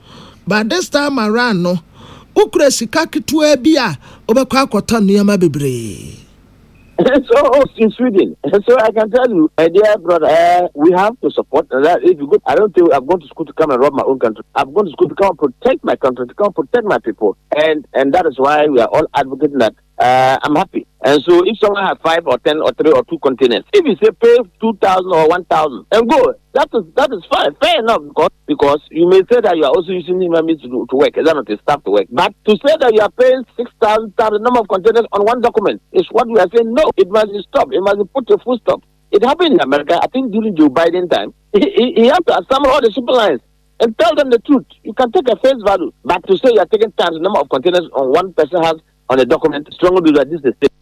Speaker 2: but this time around no ukura sika kitwe bi a obekwa akoto niama bebre.
Speaker 11: So in Sweden, so I can tell you, my dear brother, we have to support that. If you go, I don't think I've gone to school to come and rob my own country. I've gone to school to come and protect my country, to come and protect my people, and that is why we are all advocating that. I'm happy. And so if someone has 5 or 10 or 3 or 2 containers, if you say pay 2,000 or 1,000 and go, that is fine, fair enough, because you may say that you are also using human beings to work, is that not a staff to work? But to say that you are paying 6,000 number of containers on one document is what we are saying. No, it must be stopped. It must be put a full stop. It happened in America, I think during Joe Biden time. He had to assemble all the shipping lines and tell them the truth. You can take a face value, but to say you are taking times the number of containers on one person has on a document, strongly that this is the state.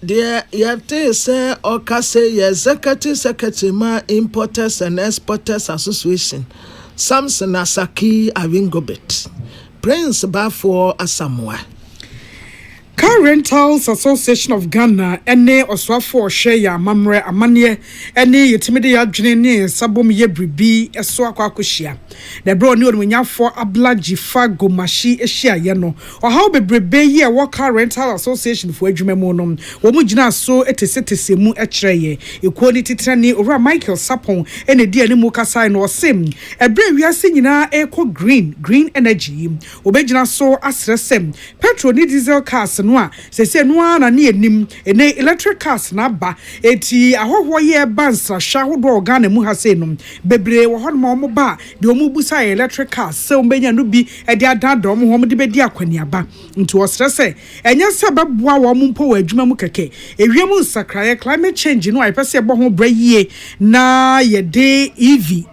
Speaker 2: Dear Yate say Okase Executive Secretary Ma Importers and Exporters Association, Samson Asaki Awingobet, Prince Bafo Asamoah.
Speaker 1: Car Rentals Association of Ghana ene oswafo share ya mamre amane ene yetimide ya dwene sabom ye bribi eso akwakohia na bro ni onwanyafo ablajifa gomashi ehia ye no ohaw bebrebe ye wo Car Rental Association fo adwumemu no wo mu gina so etesetesemu ekyereye ekuoni titrani owura Michael Sapon ene di animu kasai no osem ebre wiase nyina eko green energy obegina so asresem petrol ni diesel cars no a sese no ana ne enim ene electric cars na ba eti ahoho ye bansa shahodo organ mu hase no bebre wo ho no mo ba de omu busa electric cars se ombenya no bi e de adada omo ho de be di akwaniaba nti wo stress enya se beboa wo mo mpo wa adwuma mu keke ewiem nsakraye climate change no ayepese bo ho bra yie na ye de EV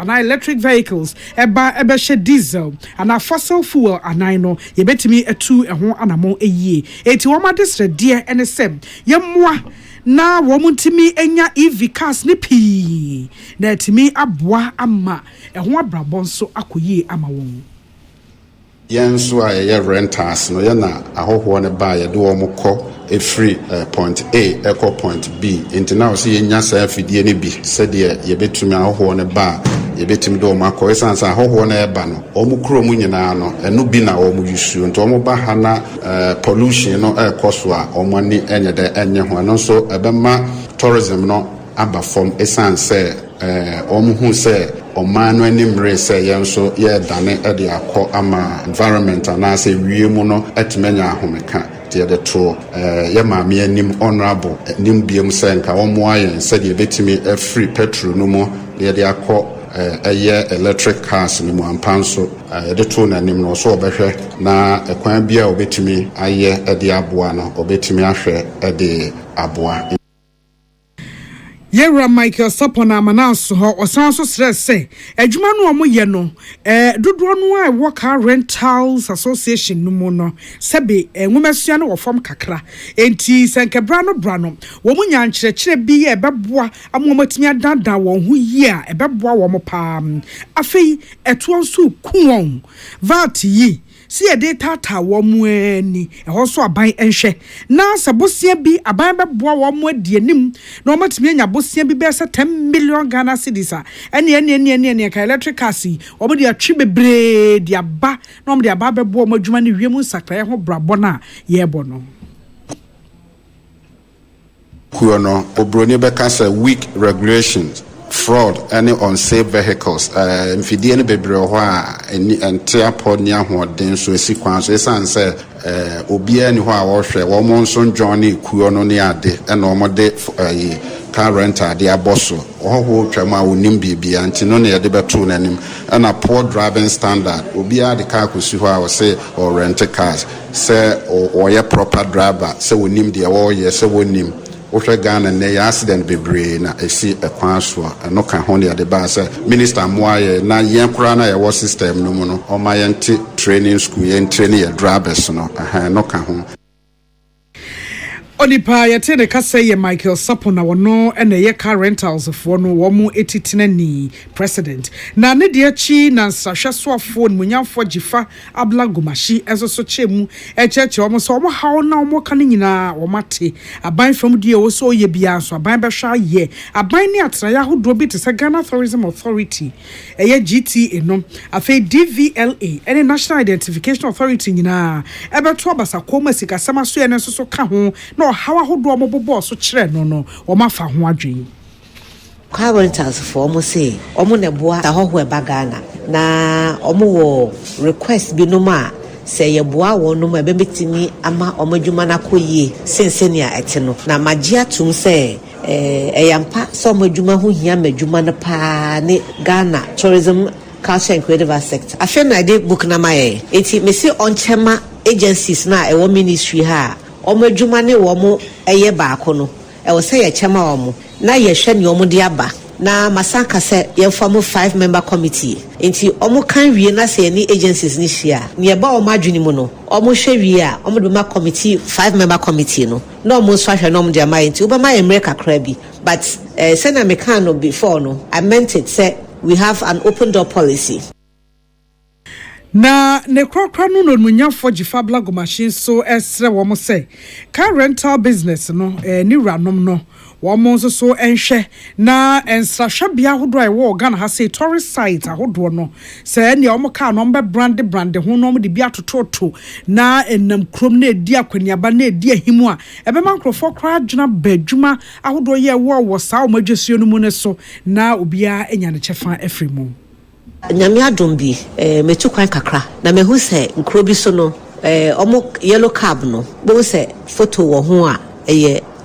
Speaker 1: ana electric vehicles ebe she diesel ana fossil fuel ana no ye betimi etu eho anamo eyie eti wo ma desrede ene sem ye moa na wo muntimi enya EV cars ne pii na etimi aboa ama eho abrabon so akoyie ama won
Speaker 12: yenso a ye renters no ye na ahoho ne ba ye de wo mokọ free point A echo point B into now see nya sa afidie ne bi said ye betumi ahoho ne ba ye betumi do makọ esansa ahoho na eba no omukro mu nyina no eno bi na omu yusu nto omu ba ha na pollution no ekoso a omani enye de enye ho no so ebema tourism no aba from esanse omu hu se omano animre se yenso ye dane e de akọ ama environment na se wiemu no etimenya ahomeka the to ye maami anim honorable nim biem se nka wo mo ayen se de betimi free petrol no mo ye de akọ electric cars ni mo ampanso de to na nim no so obehwe na ekwan bia obetimi aye de aboa no obetimi ahwe de aboa
Speaker 1: Yera Michael Sapona Manaso ho osanso stress say adwuma no omo ye no dodo no a wo Car Rentals Association no mo no sebe nwomesua no wo fom kakra enti senkebra no bra no wo mu nya nkyerɛkyerɛ bi ye beboa amomatimi adada wo ho yi a ebeboa wo mo pa afei eto nso kuwon vat yi si e de tata wo mu ani ho so aban enhwe na sabosia bi aban beboa wo mu adienim na omatimi anya bosia bi be 10 million Ghana cedis a ene ka electric cars wo mo de atwi bebre de aba na mo de aba beboa mo adwuma ne wiemu sakra ho brabo na ye bo no
Speaker 12: kuo no obroni be ka say weak regulations fraud any unsafe vehicles mfidie ne bebre ho a ente apod ni ahoden so esikwan so esan say obia ni ho a wo hwe wo mo nso johnny kuo no ne ade na o mo de car rental de aboso ho twam a onim bibia nti no ne ye de beto nanim na poor driving standard obia de car kusi ho a wo say or rent cars say or ye proper driver say onim de wo ye say onim Osha Ghana ne accident bebre na esi ekwan so no ka ho ne de ba say minister moaye na yenkura na ye system no mu no o ma yente training school yen training ye drivers no no ka ho
Speaker 1: Onipa yete ne kasa ye Michael Sapona wono ene ye Car Rentals fo no wo mu etitinani president na ne de achi na nsahwesoafo munyamfo gifa abla gomashi ezoso chemu echeche wo so wo hawo na wo ka nyina wo mate aban from die wo so ye bia so aban be hwa ye aban ne atraya hodo bi te se Ghana Tourism Authority eye GTA no afei DVLA ene National Identification Authority nyina ebeto abasa koma sika sama so ye ne so ka ho no hawa hodo mo bobo so kire no o ma fa ho adwen
Speaker 13: Car Rentals for mo say omo ne boa ta hoho e bagana na omo wo request bi no ma say ye boa wo no ma be betimi ama omo dwuma na koyie sensenia ete no na magia tum say eyampa so omo dwuma ho hia madwuma na pa ne Ghana Tourism Culture and Creative Sector afen na dey book na my eti me say on chema agencies na e wo ministry ha omo adwuma ne wo mo eye baako no e wo se ye chema wo mo na ye hwe ne omo de aba na masanka se ye form 5-member committee enti omo kan wie na se any agencies ni hia ne ba omo adwini mu no omo hwe wie a omo de ma committee 5-member committee no na omo so hwe no omo de ma enti oba ma ye mreka kra bi but say na me kan no before no I meant it say we have an open door policy
Speaker 1: na ne krokra no no munyafo gifabla go machine so esre wo mo say car rental business no ni ranom no wo mo so enhwe na ensrahwabia hodo ai wo Ghana ha say tourist site ahodo no say ne wo mo car no be brand ho no mo de bia tototo na enam krom na edi akwaniaba na edi ahimu a ebe mankrofo kra dwuna badwuma ahodo ye wo saa o madwesuo no mu ne so na obia enya ne chefa efremu
Speaker 13: nyame adom bi metu kwan kakra na mehu se nkro bi so no omo yellow cab no bo se photo wo ho a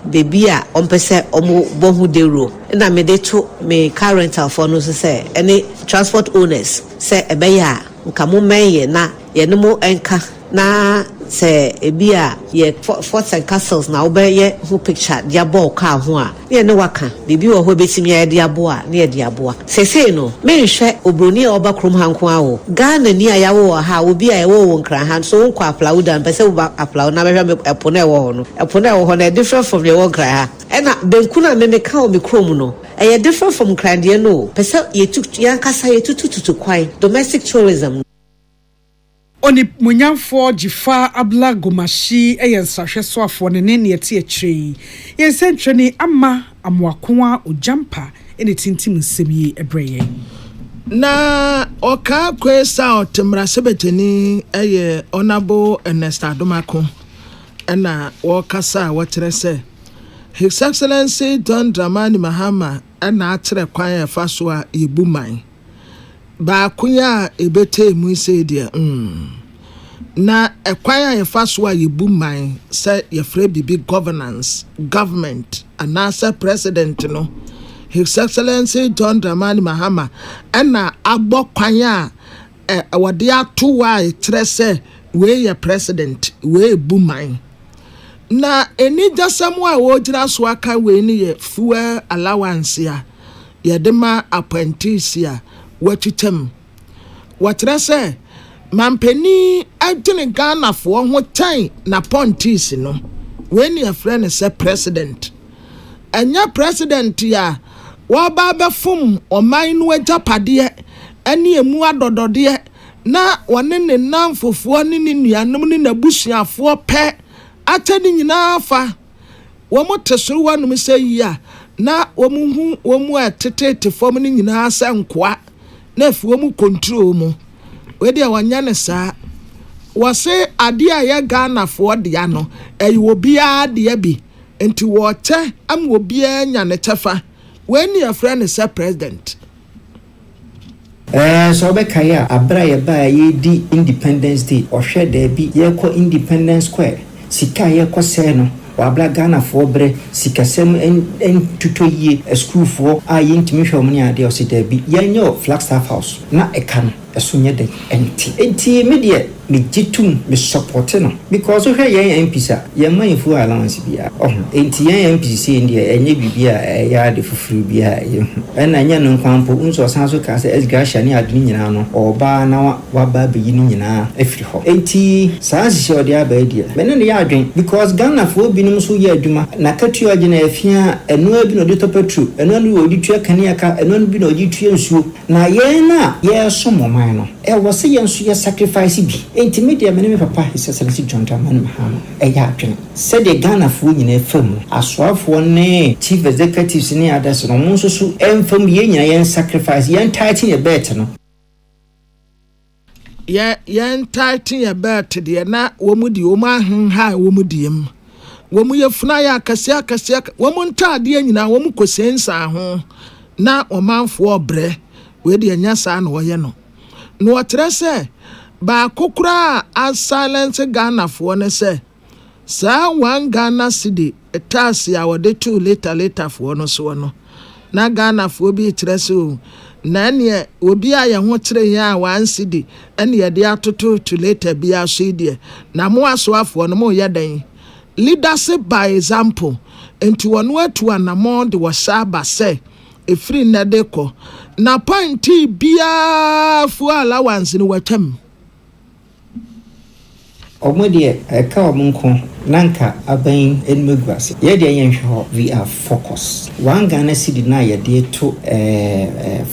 Speaker 13: baby a ompese omo bohu dero na me de to me car rental for no se any transport owners se ebeya nka mo menye na ye no mo enka na se ebia ye forts and castles na obeye who picture dia ball car ho a ye ne waka bibi wo ho betimi ya dia bo a ne dia bo a sese no me hwe obroni a oba krom hanko a wo Ghana ni aya wo ha obi a wo nkran han so nkwa applauda mpese wo applaud na behwe epo na wo ho no epo na wo ho na different from your wo nkran ha ena benku na me ka o me krom no eye different from nkran de no pese ye tutu yan kasa ye tutu kwai domestic tourism
Speaker 1: oni munyamfo gifa abla gomashi ensahwe so afo ne ne eti akire yensentre ni ama amwakoa ojampa ene tintim nsemi ebreye
Speaker 2: na oka kwesa otemra sebeteni honorable Ernest Adomako na wokasa watrese His Excellency Don Dramani Mahama na atre kwan efa so a yebuman ba kunya ebete mu ise dia na ekwaya efa so a yebuman say yefre bibi government anasa president no His Excellency Don Dramani Mahama na agbokwanya wode ato wa etrese we ye president we buman na eni jasam a wo gira so aka we ni ye fuel allowance ya yedema apprentice ya watitem watrese mampeni agene Ghana fo ho tan na pontis no when your friend say president anya president ya wa ba be fum oman no ajapade ene emu adodode na wone ne namfofo ne ne nuanom ne nabusuafo pe atani nyina fa wo motesoro wanum sei ya na wo mu wo mu atetete fom ne nyina sa nkoa na afuo mu control mu we dia wanya ne saa wase ade a ye Ghana fo de ya no wo bia de bi enti wo che am wo bia nya ne tefa when your friend is a president
Speaker 14: so be kaya abra ye ba ye di Independence Day ohwe da bi ye ko Independence Square sika ye ko se no wabla Ghana fo bre sikasem en tutoyie school fo a yintimi hwom ne ade o se da bi ye nyo Flagstaff House na ekan esonye de enti media me jitum me support no because we yen MPsa ye man fu allowance bia enti yen MPC ndie enye bibia ya de fufuru bia na nya no kwampo unso sanso ka se esgasha ne adini nyina no oba na waba be yini nyina afiri ho enti sansi ode aba dia me ne ya adwen because Ghana fo binum so ye adwuma na katu agye na afia eno abi no de topetru eno no odi tua kane aka eno no bi no odi tua nsuo na ye na ye so moman no was a young sacrifice be intimidate me papa His Excellency John Dramani Mahama ya adwene said the Ghana fo nyina fam aswafo ne chief executives ne others no mo so so emfam ye nyina yen sacrifice yen tighten your bet no
Speaker 2: yen tighten your bet de na wo mu di wo ma ha wo mu diem wo mu ye funa ya akase wo mu ntade nyina wo mu kosensa ho na wo manfo obre we de nya sa na wo ye no no watrese ba kokura a silence Ghana fo ne se sa one Ghana cedi etasi a wode 2 later fo no so no na Ghana fo bi trese o na ne obi a ye ho kire ya 1 cedi ene ye de atoto to later bi a so die na mo aso afo no mo ye dan leadership by example enti wono atu anamo de wasaba se efiri na deko na pointi bia fu allowance ni watam
Speaker 14: omode eka omunko nanka aban enmegu ase ye de yenhwe we are focused one Ghana city na ye de to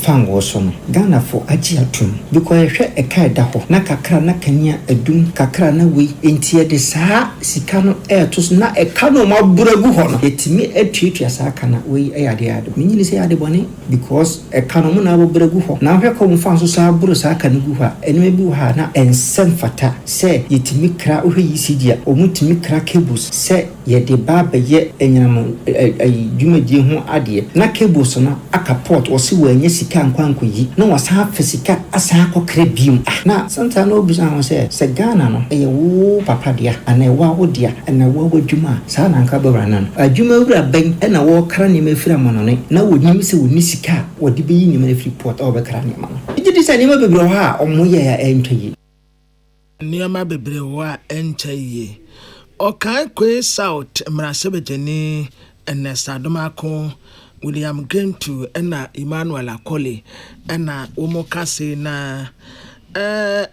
Speaker 14: fan wo so no Ghana for agi atum because hwe eka da ho na kakra na kania adum kakra na we entie de saa sika no to na eka no ma buragu ho no etimi atwetwa saa kana we ayade ade menyini se ade bone because eka no na bo buragu ho na hwe ko mfa so saa buru saa kana gu ha enwe bi ha na ensem fata se yetimi kra ohwe yisidia omutimi kra cables se ye de baba ye enyam dwumadie ho ade na cables no aka port o se wanye sika nkwanko yi na wasa fisika asa akokra bium na santa no obusa ho se Ghana no eye wo papa dia ana wa wo dia ana wa wadwuma sa na nka bawra nan adwuma wura ban na wo kra ne mafira mo no ne na wonyim se woni sika wode be yi ne mafiri port o be kra ne ma no ejidi se ne ma bebro ha omo ye ya entwayi
Speaker 2: niama bebre wa enchaye okan kwe south mrasebejeni enesa domako William Gentu ena Emmanuel Akole ena omokase na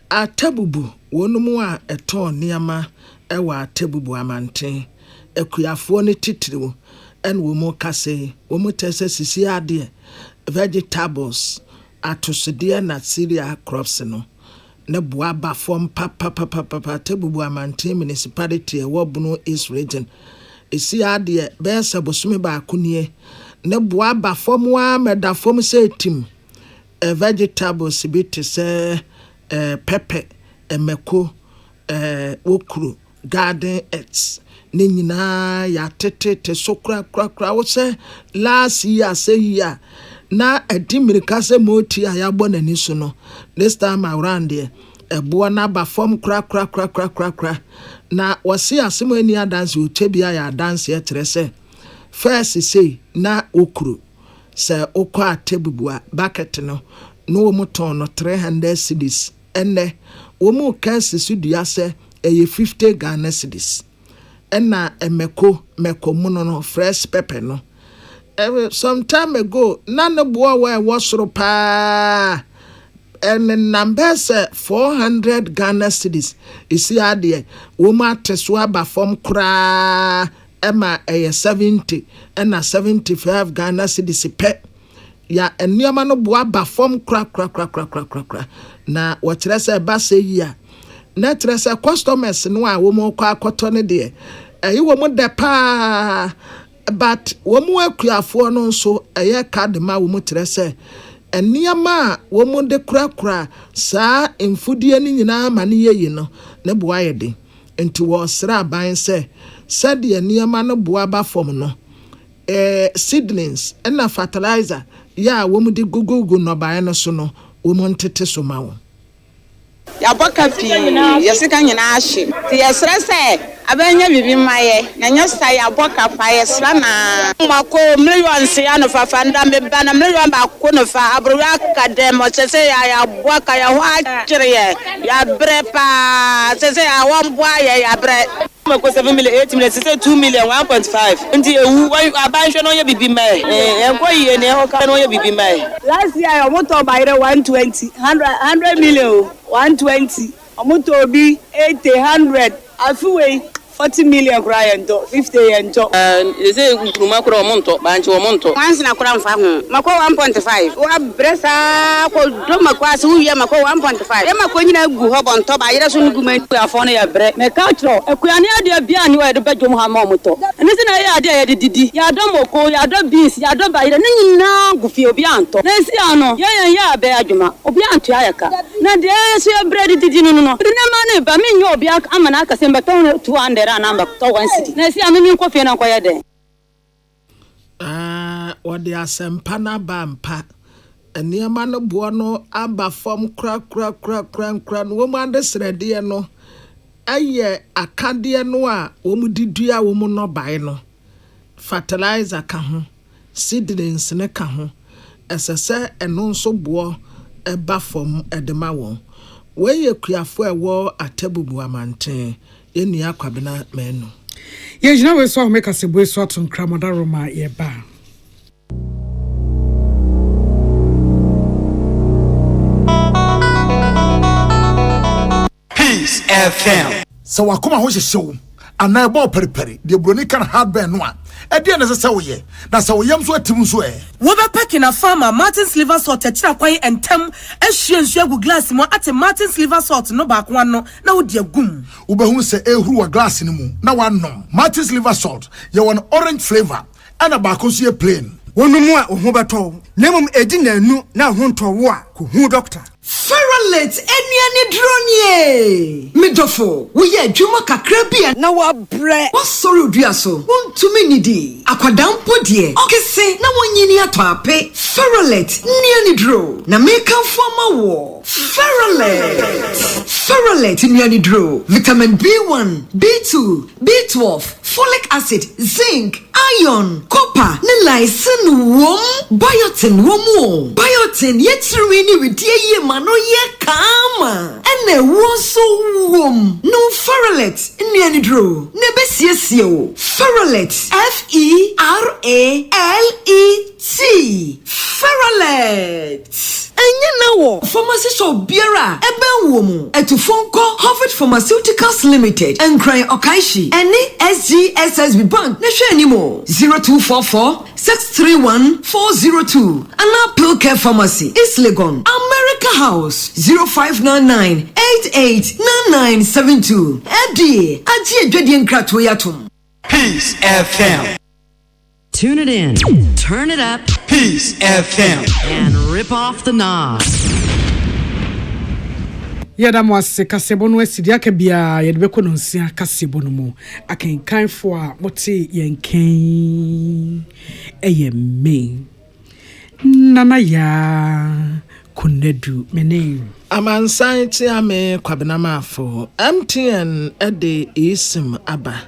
Speaker 2: atabubu wonumu a eton niama ewa atabubu amante ekuyafo ne titiriwo en omokase omotese sisi ade vegetables atosede na cereal crops no na buaba form papa tabubu amante municipality ewobuno East region esi ade besa bosome ba akunie na buaba form wa meda form say team vegetables bit say pepper emeko okru garden eggs ne nyina ya tete so kra wo say last year say year na edimirika se moti ayagbo nani so no this time around there ebo na ba form kra na wasi asemo ani dance otebia ya dance etre se first say na okuru se okwa atebubua bucket no wo moton no 300 cedis enne wo mu kansi sudua se 50 Ghana cedis enna meko muno no fresh pepper no some time ago none boy was so pa and numbers 400 Ghana cedis is here there woman teswa from kra Emma 70 and 75 Ghana cedis pe ya eniama no boa ba from kra na what say ba say ya na trese customers no a wo mo kwa akoto ne de wo mo de pa but womu akuafo no nso eye card ma womu trese eniama womu de kura saa emfudie ni nyina ma ne yeyi no ne boa yede enti wo sra ban se sade eniama no boa ba form no seedlings na fertilizer ya womu de gugugu no ban no so no womu ntete so ma wo
Speaker 15: ya boka pi yesika nyina ahye ti yesre se abenya bibi maye na nyasa ya boka fa yesra na mako millions ya no fa fanda me bana million ba ko no fa abruwa kademo sese ya boka ya ho akire ya brepa sese ya wonboa ya bre mako 7 million 8 million sese 2 million 1.5 nti ewu abanhwe no ye bibi mai enko yie ne ho ka no ye bibi mai last year yo moto bayre 120 100 million 120 omoto bi 80 100 afiwe 40 million client 50 ento they say nkruma kura omonto banchi omonto once na kura mfa ho mako 1.5 wa bresa ko do mako asu wiye mako 1.5 e mako nyina gu ho bonto ba yere so nugu man afo no ya bre me culture ekuane ade bia ni wa de badwom ha ma omoto eni se na ye ade ya didi ya do moko ya do beans ya do ba yere ne nyina gu fi obi anto na si ano ye ya be adwuma obi anto ayaka na de so ya bread didi no no de na ma ne ba me nyo obi amana aka se mbeto 200 number to 1 city na si amemi nkofie na nkoye den
Speaker 2: wode asempa na bampa eniama no bo no aba form kra no wo mande srede no aye akade no a wo mu didua wo mu no bai no fertilizer ka ho seedlings ne ka ho esese eno nso bo eba form edema won we ye kuafo ewo atabubu amante eni akwabena menu
Speaker 1: ye jina we so make us boy so to nkramada roma ye ba
Speaker 16: Peace FM so wakoma ho hyehyew and I bought periperi, the Bronican hard burn one. At the end of the Sawoye, that's how Yams were Timusway.
Speaker 17: Woba packing a farmer, Martin's liver salt, a chinaquay and tem, as she and Shagu glass more at a Martin's liver salt, no back one, no dear goom.
Speaker 16: Uba who say, who a glass in the moon, now one no. Martin's liver salt, you want orange flavor, and a bacosia plain.
Speaker 18: One more, Hobato, Nemum Edina, no, now home to war, who doctor.
Speaker 19: Feralet eniani dronye midofo wo ye adwuma kakra bia na wa bre wo sori odua so wontumi nidi akwadampo de okese na wonyini ato ape Feralet niani dro na mekanfo ma wo Feralet niani dro vitamin B1 B2 B12 folic acid zinc iron copper ne lysine wom biotin womo biotin yetiri ni widie ye no ye kama ene wonso wom no Feralet niani dro ne besiesie o Feralet Feralet enye na wo pharmacy shop biara ebe wom etufonko Harvard Pharmaceuticals Limited enkran okaishi ene SGSSB Bank ne hwe animo 0244 631402 ana Pilcare Pharmacy East Legon America House 0599889972 edi aji edwedi nkrato yatom
Speaker 20: Peace FM.
Speaker 21: Tune it in, turn it up,
Speaker 20: Peace FM,
Speaker 21: and rip off the knob.
Speaker 1: Yada mwase kasebo no asidi aka bia yede beko no nsia kasebo no mu akenkanfo a mote yenken me nana ya kunedu mene
Speaker 2: amansan ti ame kwabenamafo MTN ede isim aba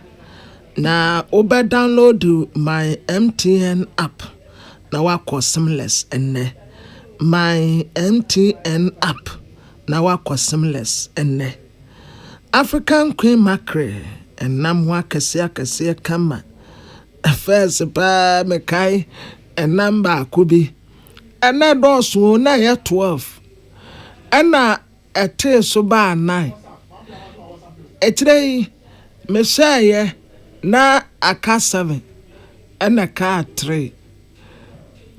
Speaker 2: na oba download my MTN app na wako seamless enne my MTN app na wako seamless enne African Queen Mackerel enam wa kese kama first pa mekai enam ba kubi ena dosu na ya 12 ena ete so ba 9 etrei meshaye na aka 7 ena ka 3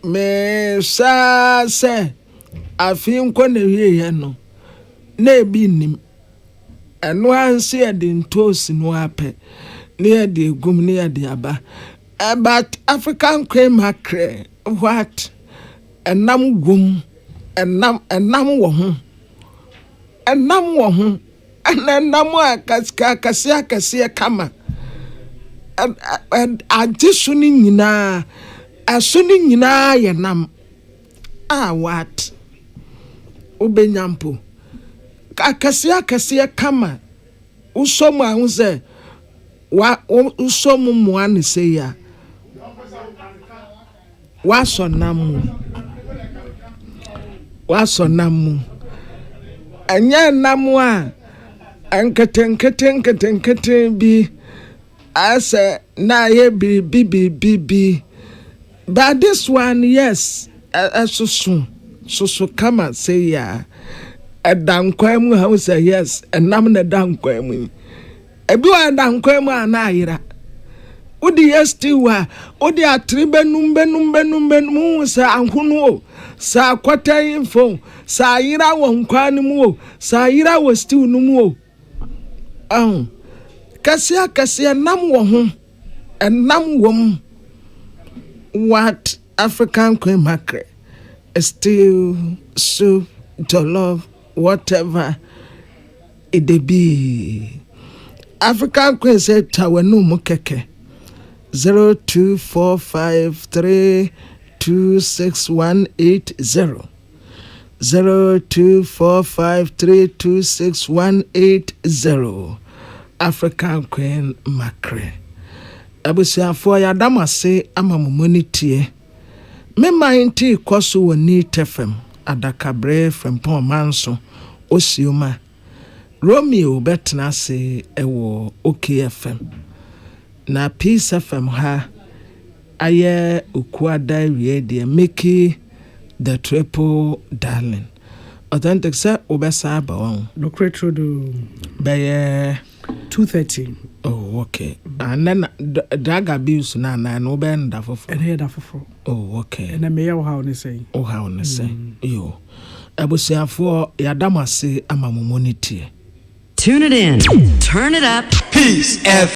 Speaker 2: me sa se afin ko na wiye no na ebi nim eno anse e de ntosi no ape na e de egum na e de aba but African Queen Mackerel what enam gum enam wo ho enam akase kama antisuni nyina asuni nyina ye nam what obenyampo akase kama usomu ahu se wa usomu mu an se ya waso namu anya namu a ankete bi ase na ye bi but this one yes so kama say ya edankwam ha say yes enam na dankwamu ebi wa dankwamu ana ayira odi yestiwa odi atribenum sa anhunu sa kwata info sa ayira wo nkwan mu sa ayira wo stew nu mu kasia nam wo ho enam wom what African Queen Mackerel stew soup jollof whatever it be African Queen said tawanu mu keke 0245326180 0245326180 African Queen Mackerel abusiafo ya damase amamumonitie me mainti kwaso woni tefem adakabre from Pomanso Osioma Romeo betna se ewo OKFM na Peace FM ha aye ukuada wie de make the triple darling authentic say obesa ba won
Speaker 1: no creature do
Speaker 2: by
Speaker 1: 2:30
Speaker 2: Oh, okay. And then drug abuse na no ben da fofo.
Speaker 1: Ene da fofo.
Speaker 2: Oh, okay.
Speaker 1: Ene me ya how ne say.
Speaker 2: Oh, how ne say. Yo. Abusiafo yadamase ama mo monitor.
Speaker 21: Tune it in. Turn it up.
Speaker 20: Peace FM.